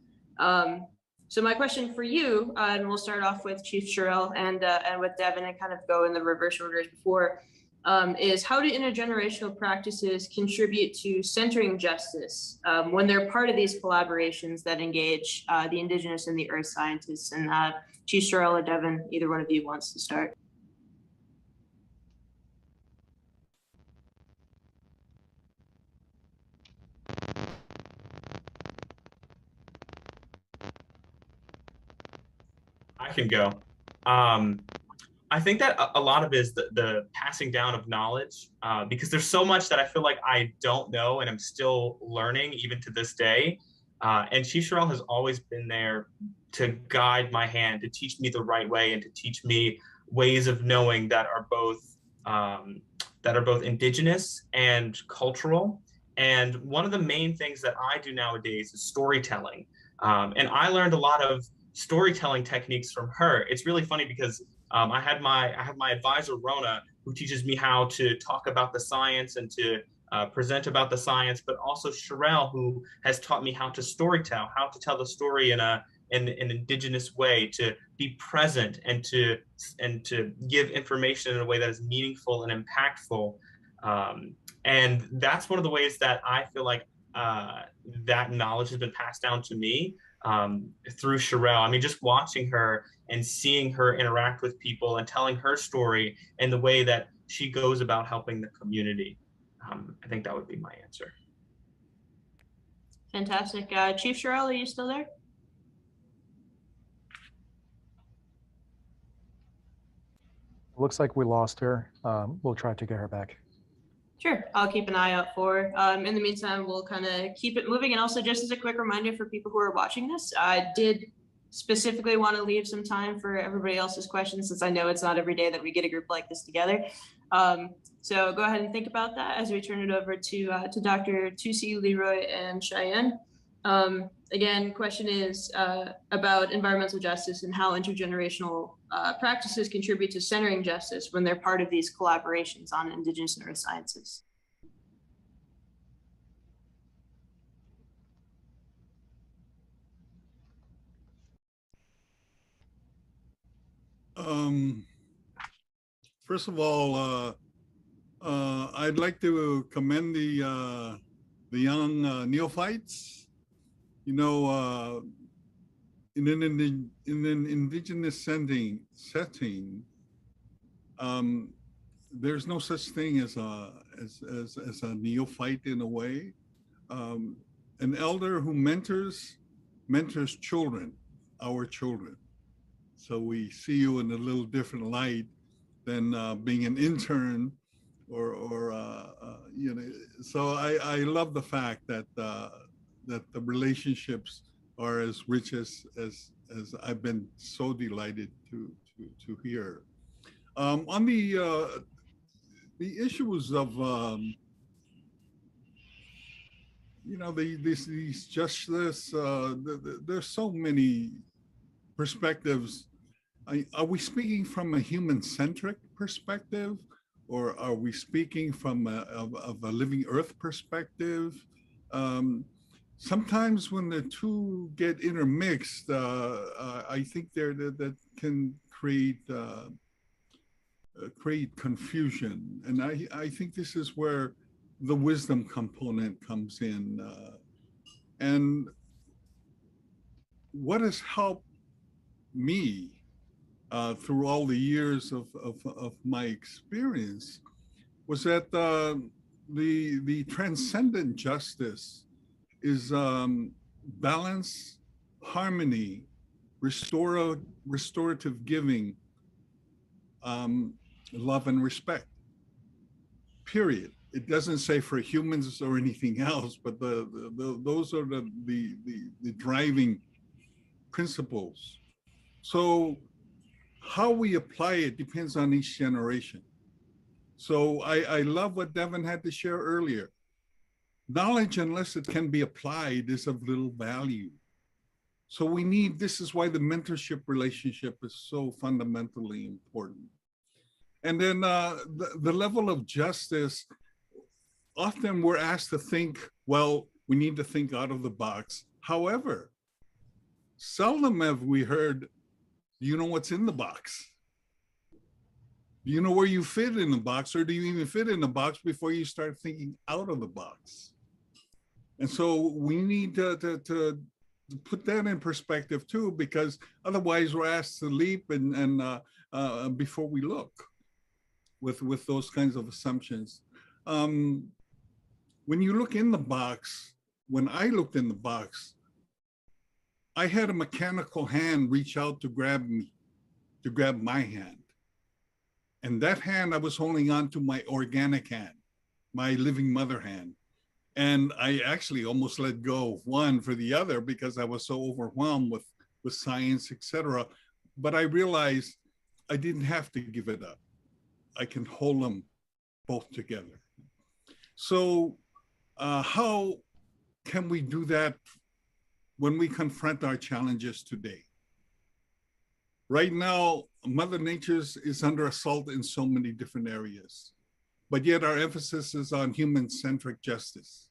So my question for you, and we'll start off with Chief Shirell and with Devon and kind of go in the reverse order as before, is how do intergenerational practices contribute to centering justice when they're part of these collaborations that engage the Indigenous and the Earth scientists? And Chief Shirell or Devon, either one of you wants to start. I can go. I think that a lot of it is the passing down of knowledge, because there's so much that I feel like I don't know and I'm still learning even to this day. And Shirell has always been there to guide my hand, to teach me the right way, and to teach me ways of knowing that are both indigenous and cultural. And one of the main things that I do nowadays is storytelling. And I learned a lot of storytelling techniques from her. It's really funny because I have my advisor Rona, who teaches me how to talk about the science and to present about the science, but also Shirell, who has taught me how to storytell, how to tell the story in an indigenous way, to be present and to give information in a way that is meaningful and impactful. And that's one of the ways that I feel like that knowledge has been passed down to me through Shirell. I mean, just watching her and seeing her interact with people and telling her story and the way that she goes about helping the community. I think that would be my answer. Fantastic. Chief Shirell, are you still there? Looks like we lost her. We'll try to get her back. Sure, I'll keep an eye out for her. In the meantime, we'll kind of keep it moving. And also, just as a quick reminder for people who are watching this, I did specifically want to leave some time for everybody else's questions, since I know it's not every day that we get a group like this together. So go ahead and think about that as we turn it over to Dr. Tusi, Leroy, and Cheyenne. Again, question is about environmental justice and how intergenerational practices contribute to centering justice when they're part of these collaborations on Indigenous and Earth sciences. First of all, I'd like to commend the young neophytes. You know, in an indigenous setting, there's no such thing as a neophyte in a way. An elder who mentors children, our children. So we see you in a little different light than being an intern or you know. So I love the fact that that the relationships are as rich as I've been so delighted to hear. On the issues of you know, these justice, there's so many perspectives. Are we speaking from a human-centric perspective, or are we speaking from a living Earth perspective? Sometimes when the two get intermixed, I think that can create confusion, and I think this is where the wisdom component comes in, and what has helped me through all the years of my experience was that the transcendent justice is balance, harmony, restorative giving, love and respect, period. It doesn't say for humans or anything else, but those are the driving principles. So how we apply it depends on each generation. So I love what Devon had to share earlier. Knowledge, unless it can be applied, is of little value. So we need, this is why the mentorship relationship is so fundamentally important. And then the level of justice, often we're asked to think, well, we need to think out of the box. However, seldom have we heard, do you know what's in the box? Do you know where you fit in the box, or do you even fit in the box before you start thinking out of the box? And so we need to put that in perspective too, because otherwise we're asked to leap and before we look with those kinds of assumptions. When you look in the box, when I looked in the box, I had a mechanical hand reach out to grab me to grab my hand. And that hand, I was holding on to my organic hand, my living mother hand. And I actually almost let go of one for the other because I was so overwhelmed with science, etc. But I realized I didn't have to give it up. I can hold them both together. So how can we do that when we confront our challenges today? Right now, Mother Nature is under assault in so many different areas, but yet our emphasis is on human-centric justice.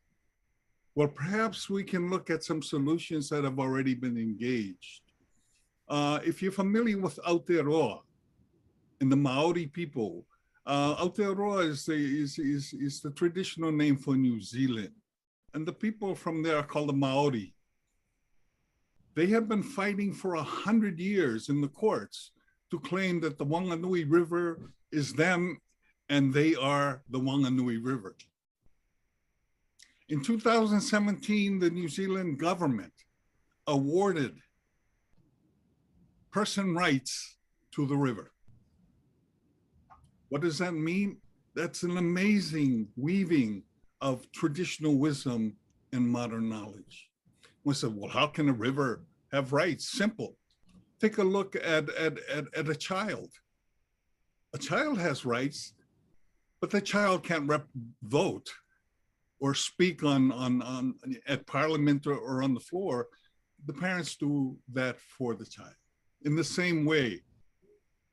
Well, perhaps we can look at some solutions that have already been engaged. If you're familiar with Aotearoa and the Maori people, Aotearoa is the traditional name for New Zealand. And the people from there are called the Maori. They have been fighting for 100 years in the courts to claim that the Wanganui River is them and they are the Wanganui River. In 2017, the New Zealand government awarded person rights to the river. What does that mean? That's an amazing weaving of traditional wisdom and modern knowledge. We said, well, how can a river have rights? Simple. Take a look at a child. A child has rights, but the child can't vote or speak at parliament or on the floor. The parents do that for the child. In the same way,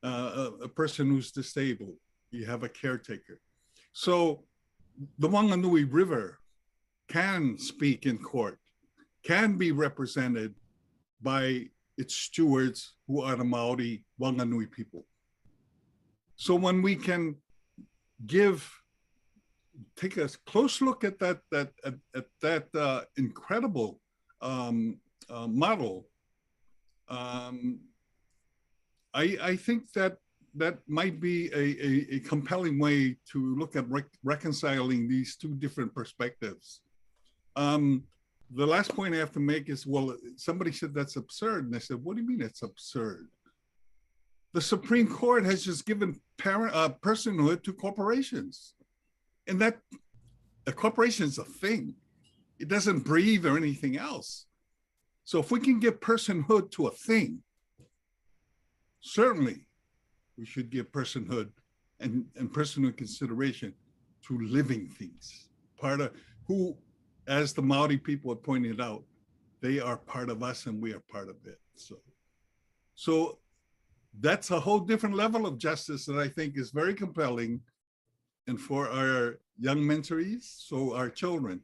a person who's disabled, you have a caretaker. So the Wanganui River can speak in court, can be represented by its stewards who are the Maori Wanganui people. So when we can take a close look at that incredible model, I think that might be a compelling way to look at reconciling these two different perspectives. The last point I have to make is, well, somebody said that's absurd. And I said, what do you mean it's absurd? The Supreme Court has just given personhood to corporations. And that a corporation is a thing. It doesn't breathe or anything else. So if we can give personhood to a thing, certainly we should give personhood and personhood consideration to living things. Part of who, as the Maori people have pointed out, they are part of us and we are part of it. So that's a whole different level of justice that I think is very compelling, and for our young mentorees, so our children,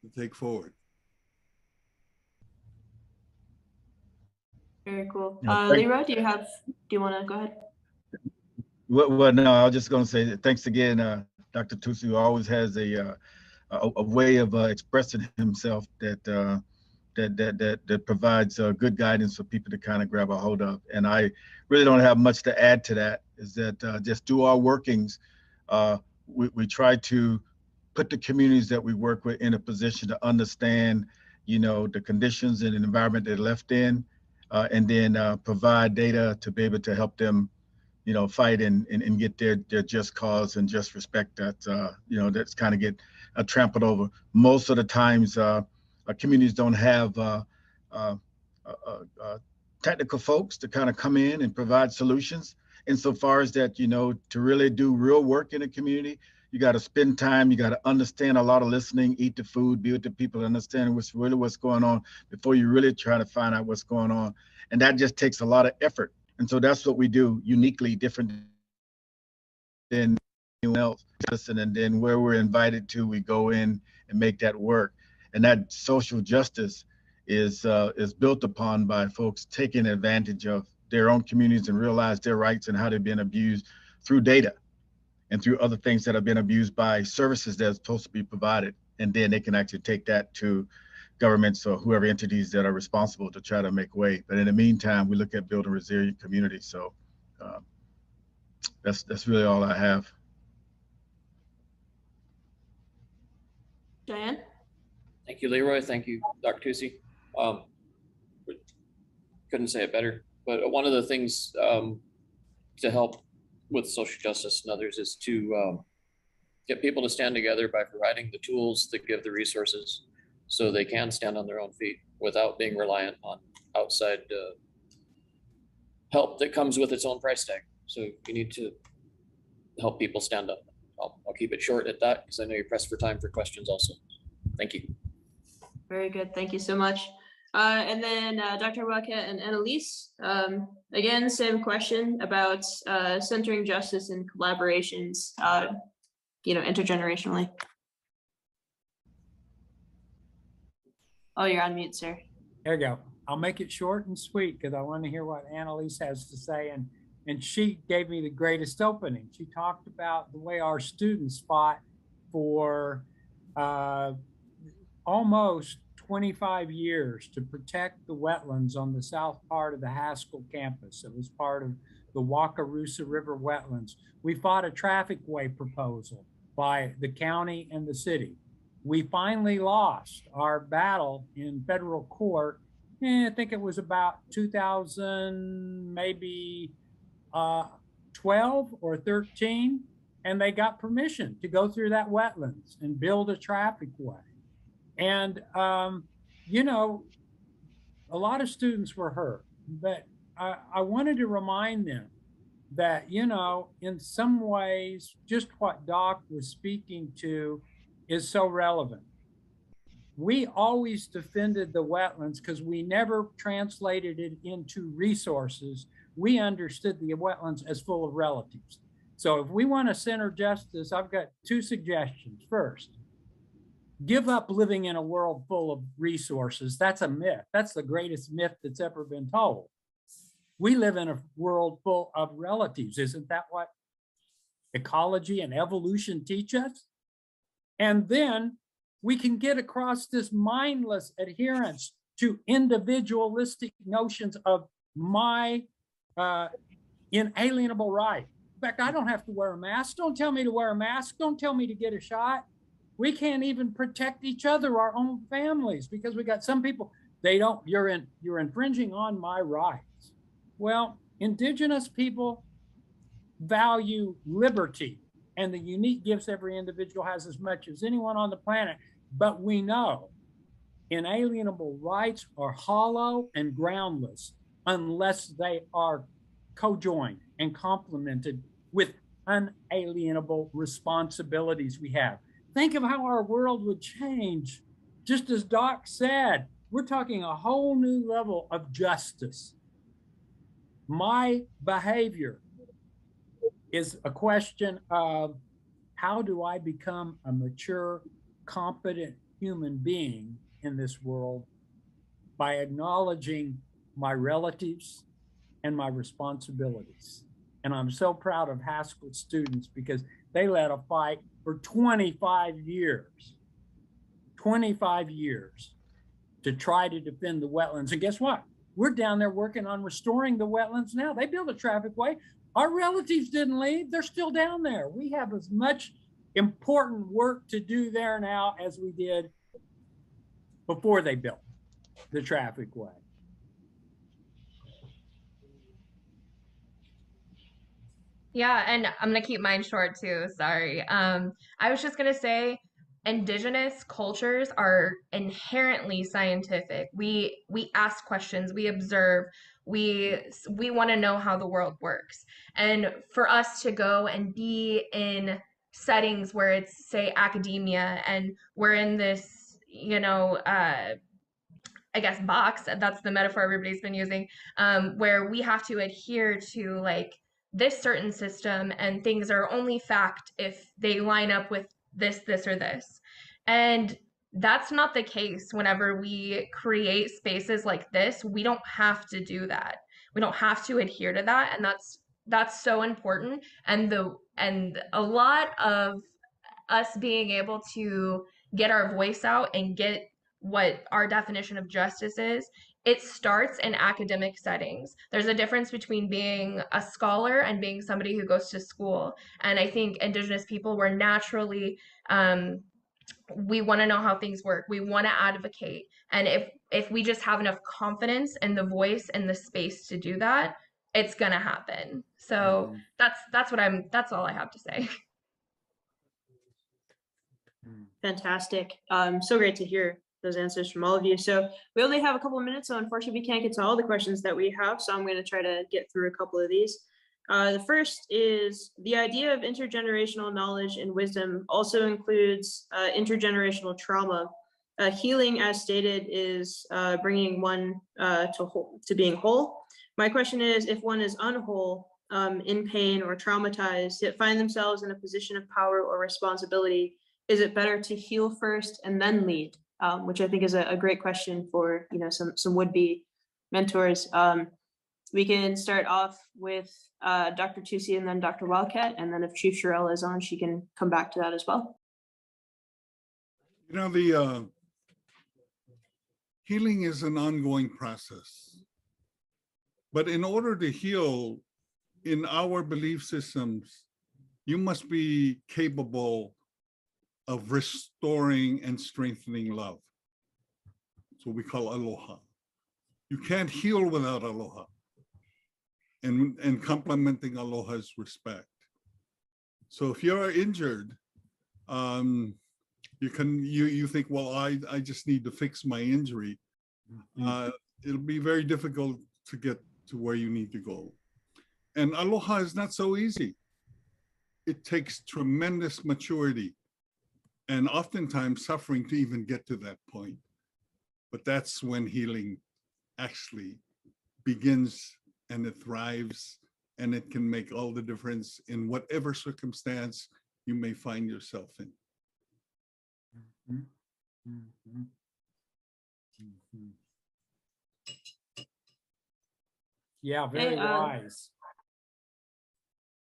to take forward. Very cool. Yeah, Leroy, do you want to go ahead? Well, no, I was just going to say that thanks again, Dr. Tusi, who always has a way of expressing himself that provides good guidance for people to kind of grab a hold of. And I really don't have much to add to that. Is that just through our workings, we try to put the communities that we work with in a position to understand, the conditions and the environment they're left in, and then provide data to be able to help them, fight and get their just cause and just respect that, that's kind of get trampled over. Most of the times, communities don't have technical folks to kind of come in and provide solutions. Insofar as that, to really do real work in a community, you got to spend time, you got to understand a lot of listening, eat the food, be with the people, understand what's going on before you really try to find out what's going on. And that just takes a lot of effort. And so that's what we do uniquely different than anyone else. And then where we're invited to, we go in and make that work. And that social justice is built upon by folks taking advantage of their own communities and realize their rights and how they've been abused through data and through other things that have been abused by services that are supposed to be provided. And then they can actually take that to governments or whoever entities that are responsible to try to make way. But in the meantime, we look at building resilient communities. So that's really all I have. Cheyenne? Thank you, Leroy. Thank you, Dr. Tusi. Couldn't say it better. But one of the things to help with social justice and others is to get people to stand together by providing the tools that give the resources so they can stand on their own feet without being reliant on outside help that comes with its own price tag. So you need to help people stand up. I'll keep it short at that because I know you're pressed for time for questions also. Thank you. Very good. Thank you so much. And then Dr. Wildcat and Annalise, again, same question about centering justice and collaborations, intergenerationally. Oh, you're on mute, sir. There you go. I'll make it short and sweet because I want to hear what Annalise has to say. And she gave me the greatest opening. She talked about the way our students fought for almost 25 years to protect the wetlands on the south part of the Haskell campus. It was part of the Wakarusa River wetlands. We fought a traffic way proposal by the county and the city. We finally lost our battle in federal court. I think it was about 2000, maybe 12 or 13, and they got permission to go through that wetlands and build a traffic way. And, a lot of students were hurt, but I wanted to remind them that, in some ways, just what Doc was speaking to is so relevant. We always defended the wetlands because we never translated it into resources. We understood the wetlands as full of relatives. So if we want to center justice, I've got two suggestions. First, give up living in a world full of resources. That's a myth. That's the greatest myth that's ever been told. We live in a world full of relatives. Isn't that what ecology and evolution teach us? And then we can get across this mindless adherence to individualistic notions of my inalienable right. In fact, I don't have to wear a mask. Don't tell me to wear a mask. Don't tell me to get a shot. We can't even protect each other, our own families, because we got some people, you're infringing on my rights. Well, Indigenous people value liberty and the unique gifts every individual has as much as anyone on the planet. But we know inalienable rights are hollow and groundless unless they are co-joined and complemented with unalienable responsibilities we have. Think of how our world would change. Just as Doc said, we're talking a whole new level of justice. My behavior is a question of how do I become a mature, competent human being in this world by acknowledging my relatives and my responsibilities. And I'm so proud of Haskell students because they led a fight for 25 years to try to defend the wetlands. And guess what? We're down there working on restoring the wetlands now. They built a traffic way. Our relatives didn't leave. They're still down there. We have as much important work to do there now as we did before they built the traffic way. Yeah, and I'm gonna keep mine short too, sorry. I was just gonna say Indigenous cultures are inherently scientific. We ask questions, we observe, we want to know how the world works. And for us to go and be in settings where it's, say, academia, and we're in this, I guess box, that's the metaphor everybody's been using, where we have to adhere to like this certain system and things are only fact if they line up with this, or this. And that's not the case whenever we create spaces like this. We don't have to do that. We don't have to adhere to that. And that's so important. And a lot of us being able to get our voice out and get what our definition of justice is, it starts in academic settings. There's a difference between being a scholar and being somebody who goes to school. And I think Indigenous people were naturally we want to know how things work. We want to advocate. And if we just have enough confidence in the voice and the space to do that, it's gonna happen. So that's all I have to say. Fantastic. So great to hear those answers from all of you. So we only have a couple of minutes, so unfortunately we can't get to all the questions that we have. So I'm going to try to get through a couple of these. The first is the idea of intergenerational knowledge and wisdom also includes intergenerational trauma. Healing, as stated, is bringing one to being whole. My question is, if one is unwhole, in pain or traumatized, yet find themselves in a position of power or responsibility, is it better to heal first and then lead? Which I think is a great question for some would-be mentors. We can start off with Dr. Tusi and then Dr. Wildcat, and then if Chief Shirell is on, she can come back to that as well. The healing is an ongoing process. But in order to heal in our belief systems, you must be capable of restoring and strengthening love. That's what we call aloha. You can't heal without aloha. And complementing aloha is respect. So if you're injured, you think, well, I just need to fix my injury. It'll be very difficult to get to where you need to go. And aloha is not so easy. It takes tremendous maturity and oftentimes suffering to even get to that point. But that's when healing actually begins, and it thrives, and it can make all the difference in whatever circumstance you may find yourself in. Yeah, very wise.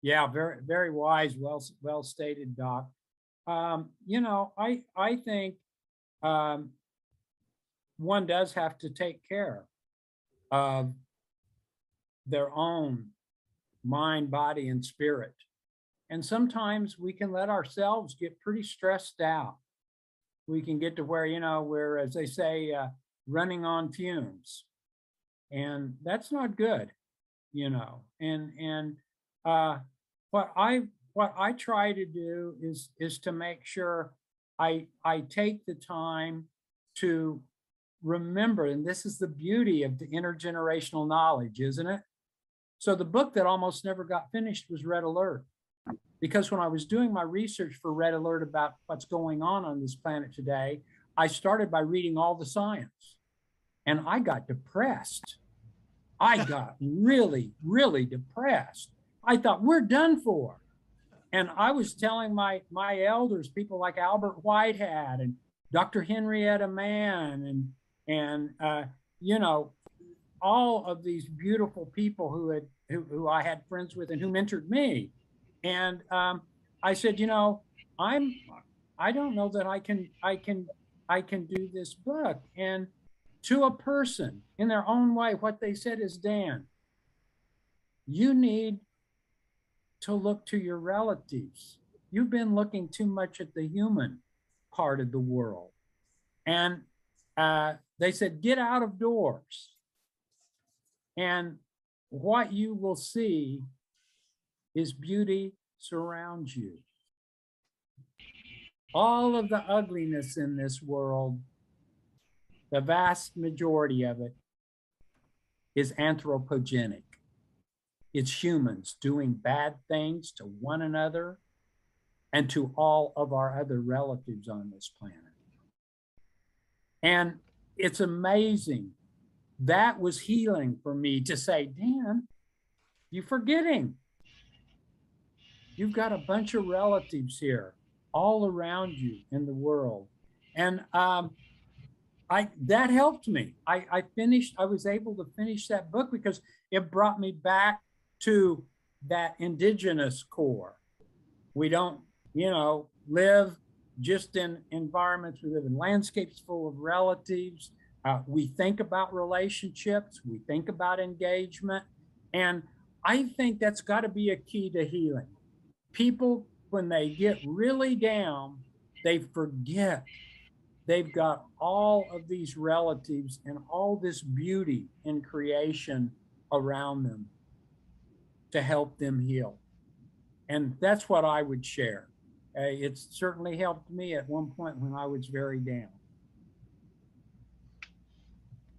Yeah, very, very wise. Well stated, Doc. I think one does have to take care of their own mind, body, and spirit. And sometimes we can let ourselves get pretty stressed out. We can get to where, we're, as they say, running on fumes. And that's not good, and what I try to do is to make sure I take the time to remember, and this is the beauty of the intergenerational knowledge, isn't it? So the book that almost never got finished was Red Alert, because when I was doing my research for Red Alert about what's going on this planet today, I started by reading all the science, and I got depressed. I got really, really depressed. I thought, we're done for. And I was telling my elders, people like Albert Whitehead and Dr. Henrietta Mann and all of these beautiful people who I had friends with and who mentored me. And I said, I don't know that I can do this book. And to a person in their own way, what they said is, Dan, you need to look to your relatives. You've been looking too much at the human part of the world. And they said, get out of doors. And what you will see is beauty surrounds you. All of the ugliness in this world, the vast majority of it is anthropogenic. It's humans doing bad things to one another and to all of our other relatives on this planet. And it's amazing. That was healing for me to say, Dan, you're forgetting. You've got a bunch of relatives here all around you in the world. And that helped me. I was able to finish that book because it brought me back to that indigenous core. We don't, live just in environments. We live in landscapes full of relatives. We think about relationships. We think about engagement. And I think that's got to be a key to healing. People, when they get really down, they forget they've got all of these relatives and all this beauty in creation around them to help them heal. And that's what I would share. It's certainly helped me at one point when I was very down.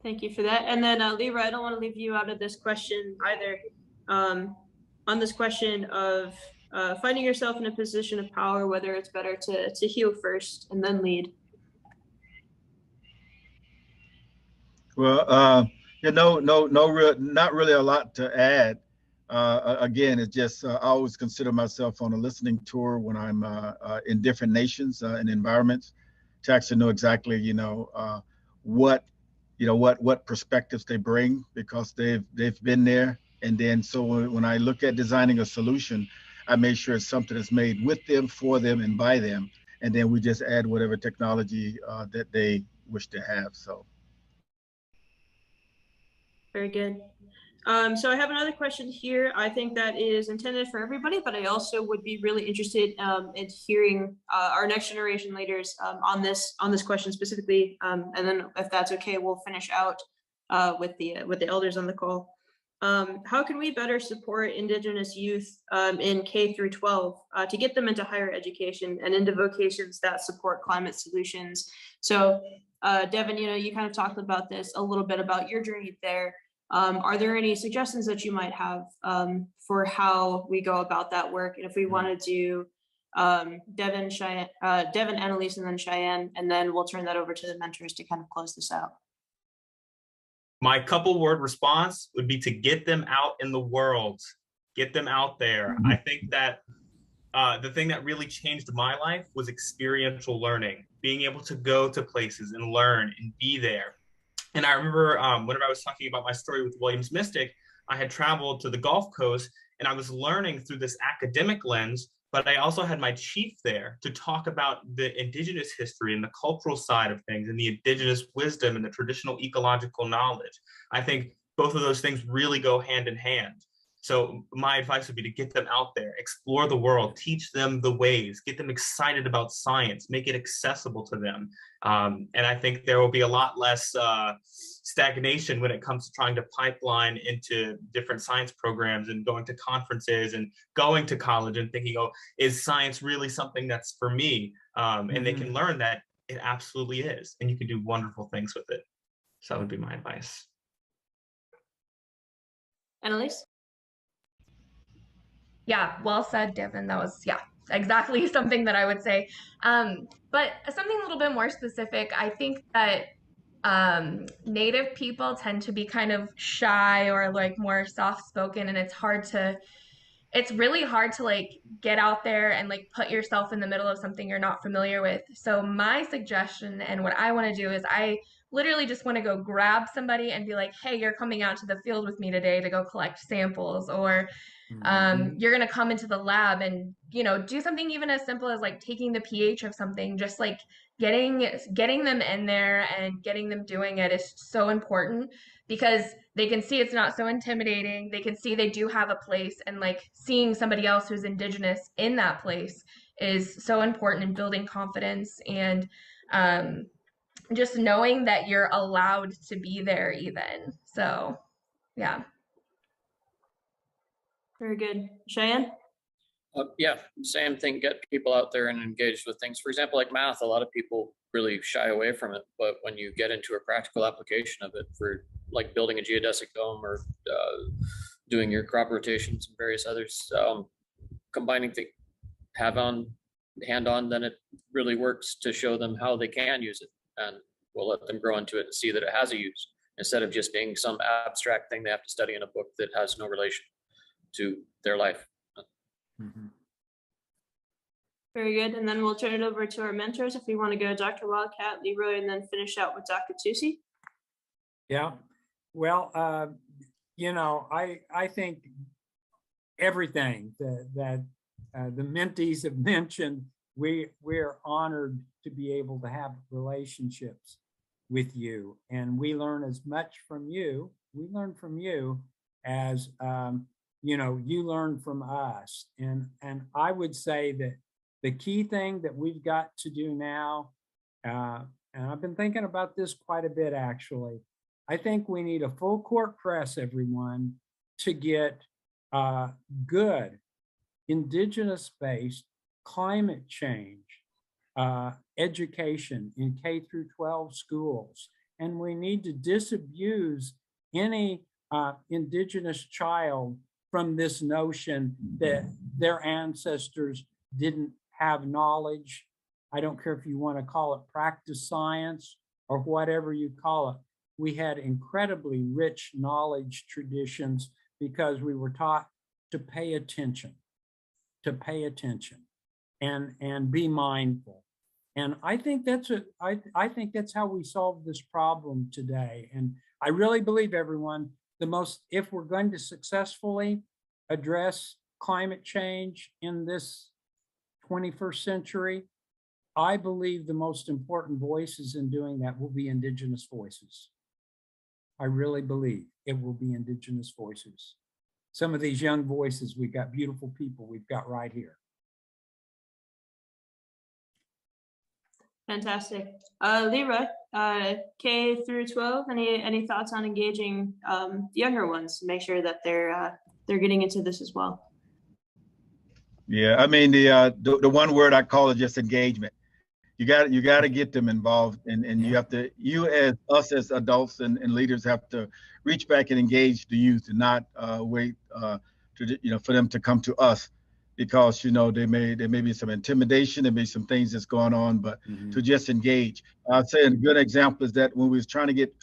Thank you for that. And then Leroy, I don't want to leave you out of this question either. On this question of finding yourself in a position of power, whether it's better to heal first and then lead. Well, not really a lot to add. Again, it's just I always consider myself on a listening tour when I'm in different nations and environments to actually know exactly, what perspectives they bring because they've been there. And then so when I look at designing a solution, I make sure it's something that's made with them, for them, and by them. And then we just add whatever technology that they wish to have. So. Very good. So I have another question here. I think that is intended for everybody, but I also would be really interested in hearing our next generation leaders on this question specifically. And then if that's okay, we'll finish out with the elders on the call. How can we better support Indigenous youth in K through 12 to get them into higher education and into vocations that support climate solutions? So Devon, you kind of talked about this a little bit about your journey there. Are there any suggestions that you might have for how we go about that work? And if we want to do Devon, Annalise, and then Cheyenne, and then we'll turn that over to the mentors to kind of close this out. My couple word response would be to get them out in the world, get them out there. I think that the thing that really changed my life was experiential learning, being able to go to places and learn and be there. And I remember whenever I was talking about my story with Williams Mystic, I had traveled to the Gulf Coast and I was learning through this academic lens, but I also had my chief there to talk about the indigenous history and the cultural side of things and the indigenous wisdom and the traditional ecological knowledge. I think both of those things really go hand in hand. So my advice would be to get them out there, explore the world, teach them the ways, get them excited about science, make it accessible to them. And I think there will be a lot less stagnation when it comes to trying to pipeline into different science programs and going to conferences and going to college and thinking, oh, is science really something that's for me? And they can learn that it absolutely is, and you can do wonderful things with it. So that would be my advice. Annalise? Yeah, well said, Devon. That was, exactly something that I would say. But something a little bit more specific, I think that Native people tend to be kind of shy or like more soft-spoken, and it's really hard to like get out there and like put yourself in the middle of something you're not familiar with. So my suggestion and what I want to do is I literally just want to go grab somebody and be like, hey, you're coming out to the field with me today to go collect samples, or you're going to come into the lab and, do something even as simple as like taking the pH of something, just like getting them in there and getting them doing it is so important because they can see it's not so intimidating. They can see they do have a place, and like seeing somebody else who's Indigenous in that place is so important in building confidence and just knowing that you're allowed to be there even. So, yeah. Very good. Cheyenne? Yeah, same thing. Get people out there and engaged with things. For example, like math, a lot of people really shy away from it. But when you get into a practical application of it for like building a geodesic dome or doing your crop rotations and various others, combining the hand-on, then it really works to show them how they can use it. And we'll let them grow into it and see that it has a use instead of just being some abstract thing they have to study in a book that has no relation to their life. Very good. And then we'll turn it over to our mentors if we want to go Dr. Wildcat, Leroy, and then finish out with Dr. Tusi. Yeah. Well, I think everything that the mentees have mentioned, we're honored to be able to have relationships with you, and we learn as much from you. We learn from you as you learn from us. And I would say that The key thing that we've got to do now, and I've been thinking about this quite a bit actually, I think we need a full court press, everyone, to get good Indigenous-based climate change education in K through 12 schools. And we need to disabuse any Indigenous child from this notion that their ancestors didn't have knowledge. I don't care if you want to call it practice science or whatever you call it. We had incredibly rich knowledge traditions because we were taught to pay attention and be mindful. And I think that's I think that's how we solve this problem today. And I really believe, everyone, if we're going to successfully address climate change in this 21st century, I believe the most important voices in doing that will be Indigenous voices. I really believe it will be Indigenous voices. Some of these young voices, we've got beautiful people we've got right here. Fantastic. Leroy, K through 12, any thoughts on engaging the younger ones to make sure that they're getting into this as well? Yeah, I mean, the one word I call it just engagement. You got to get them involved, and you have to, us as adults and leaders have to reach back and engage the youth and not wait for them to come to us, because there may be some intimidation, there may be some things that's going on, but to just engage. I'd say a good example is that when we was trying to get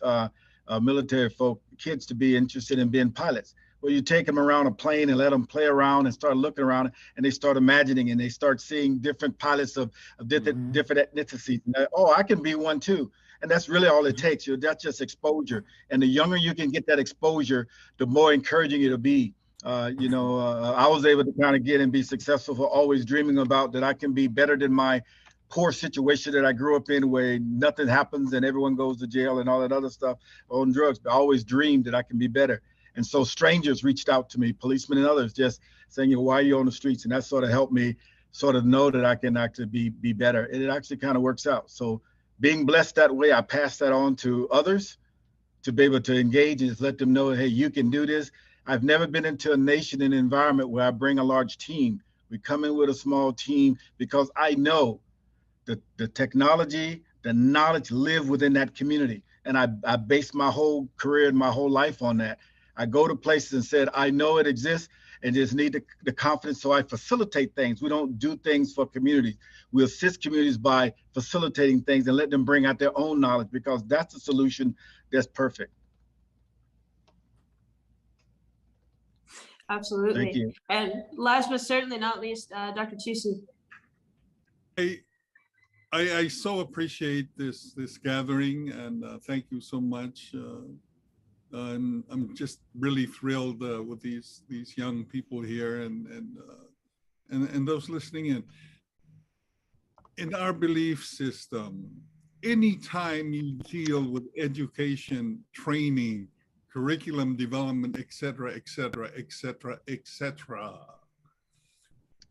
military kids to be interested in being pilots. Well, you take them around a plane and let them play around and start looking around, and they start imagining and they start seeing different pilots of different ethnicities. And I can be one too. And that's really all it takes. That's just exposure. And the younger you can get that exposure, the more encouraging it'll be. I was able to kind of get and be successful for always dreaming about that I can be better than my poor situation that I grew up in, where nothing happens and everyone goes to jail and all that other stuff on drugs. But I always dreamed that I can be better. And so strangers reached out to me, policemen and others, just saying, why are you on the streets? And that sort of helped me sort of know that I can actually be better. And it actually kind of works out. So being blessed that way, I pass that on to others to be able to engage and just let them know, hey, you can do this. I've never been into a nation and environment where I bring a large team. We come in with a small team because I know that the technology, the knowledge live within that community. And I base my whole career and my whole life on that. I go to places and said, I know it exists and just need the confidence. So I facilitate things. We don't do things for communities. We assist communities by facilitating things and let them bring out their own knowledge, because that's the solution that's perfect. Absolutely. Thank you. And last but certainly not least, Dr. Tusi. I so appreciate this gathering, and thank you so much. I'm just really thrilled with these young people here and those listening in. In our belief system, anytime you deal with education, training, curriculum development, et cetera, et cetera, et cetera, et cetera,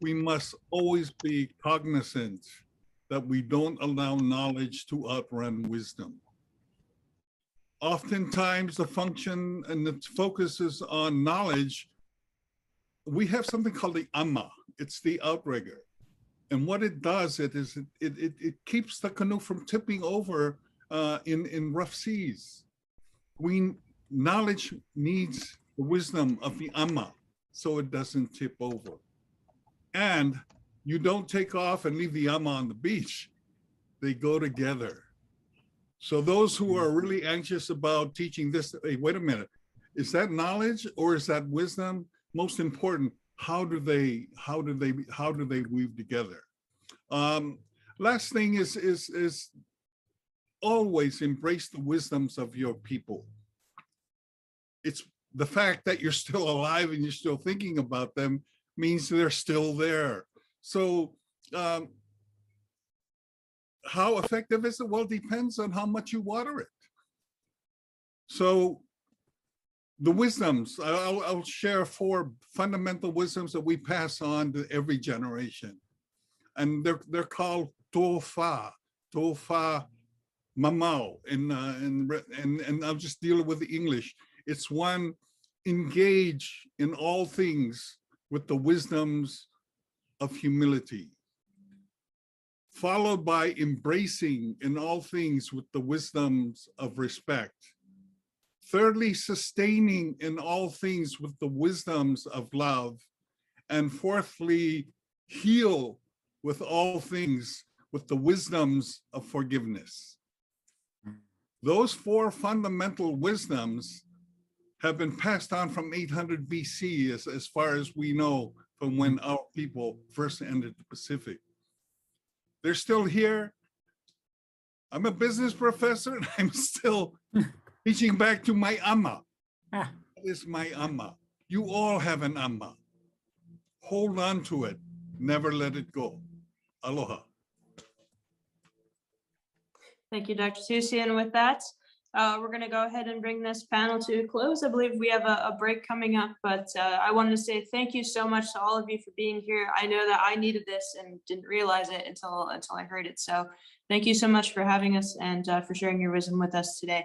we must always be cognizant that we don't allow knowledge to outrun wisdom. Oftentimes the function and the focus is on knowledge. We have something called the amma. It's the outrigger. And what it does, it keeps the canoe from tipping over in rough seas. Knowledge needs the wisdom of the amma so it doesn't tip over. And you don't take off and leave the amma on the beach. They go together. So those who are really anxious about teaching this, hey, wait a minute, is that knowledge or is that wisdom? Most important, how do they weave together? Last thing is always embrace the wisdoms of your people. It's the fact that you're still alive and you're still thinking about them means they're still there. So how effective is it? Well, it depends on how much you water it. So the wisdoms, I'll share 4 fundamental wisdoms that we pass on to every generation. and they're called tofa mamau, and I'll just deal with the English. It's one, engage in all things with the wisdoms of humility, followed by embracing in all things with the wisdoms of respect. Thirdly, sustaining in all things with the wisdoms of love. And fourthly, heal with all things with the wisdoms of forgiveness. Those four fundamental wisdoms have been passed on from 800 BC as far as we know from when our people first entered the Pacific. They're still here. I'm a business professor and I'm still reaching back to my amma. That is my amma. You all have an amma. Hold on to it. Never let it go. Aloha. Thank you, Dr. Tusi. And with that, we're going to go ahead and bring this panel to a close. I believe we have a break coming up, but I wanted to say thank you so much to all of you for being here. I know that I needed this and didn't realize it until I heard it. So thank you so much for having us and for sharing your wisdom with us today.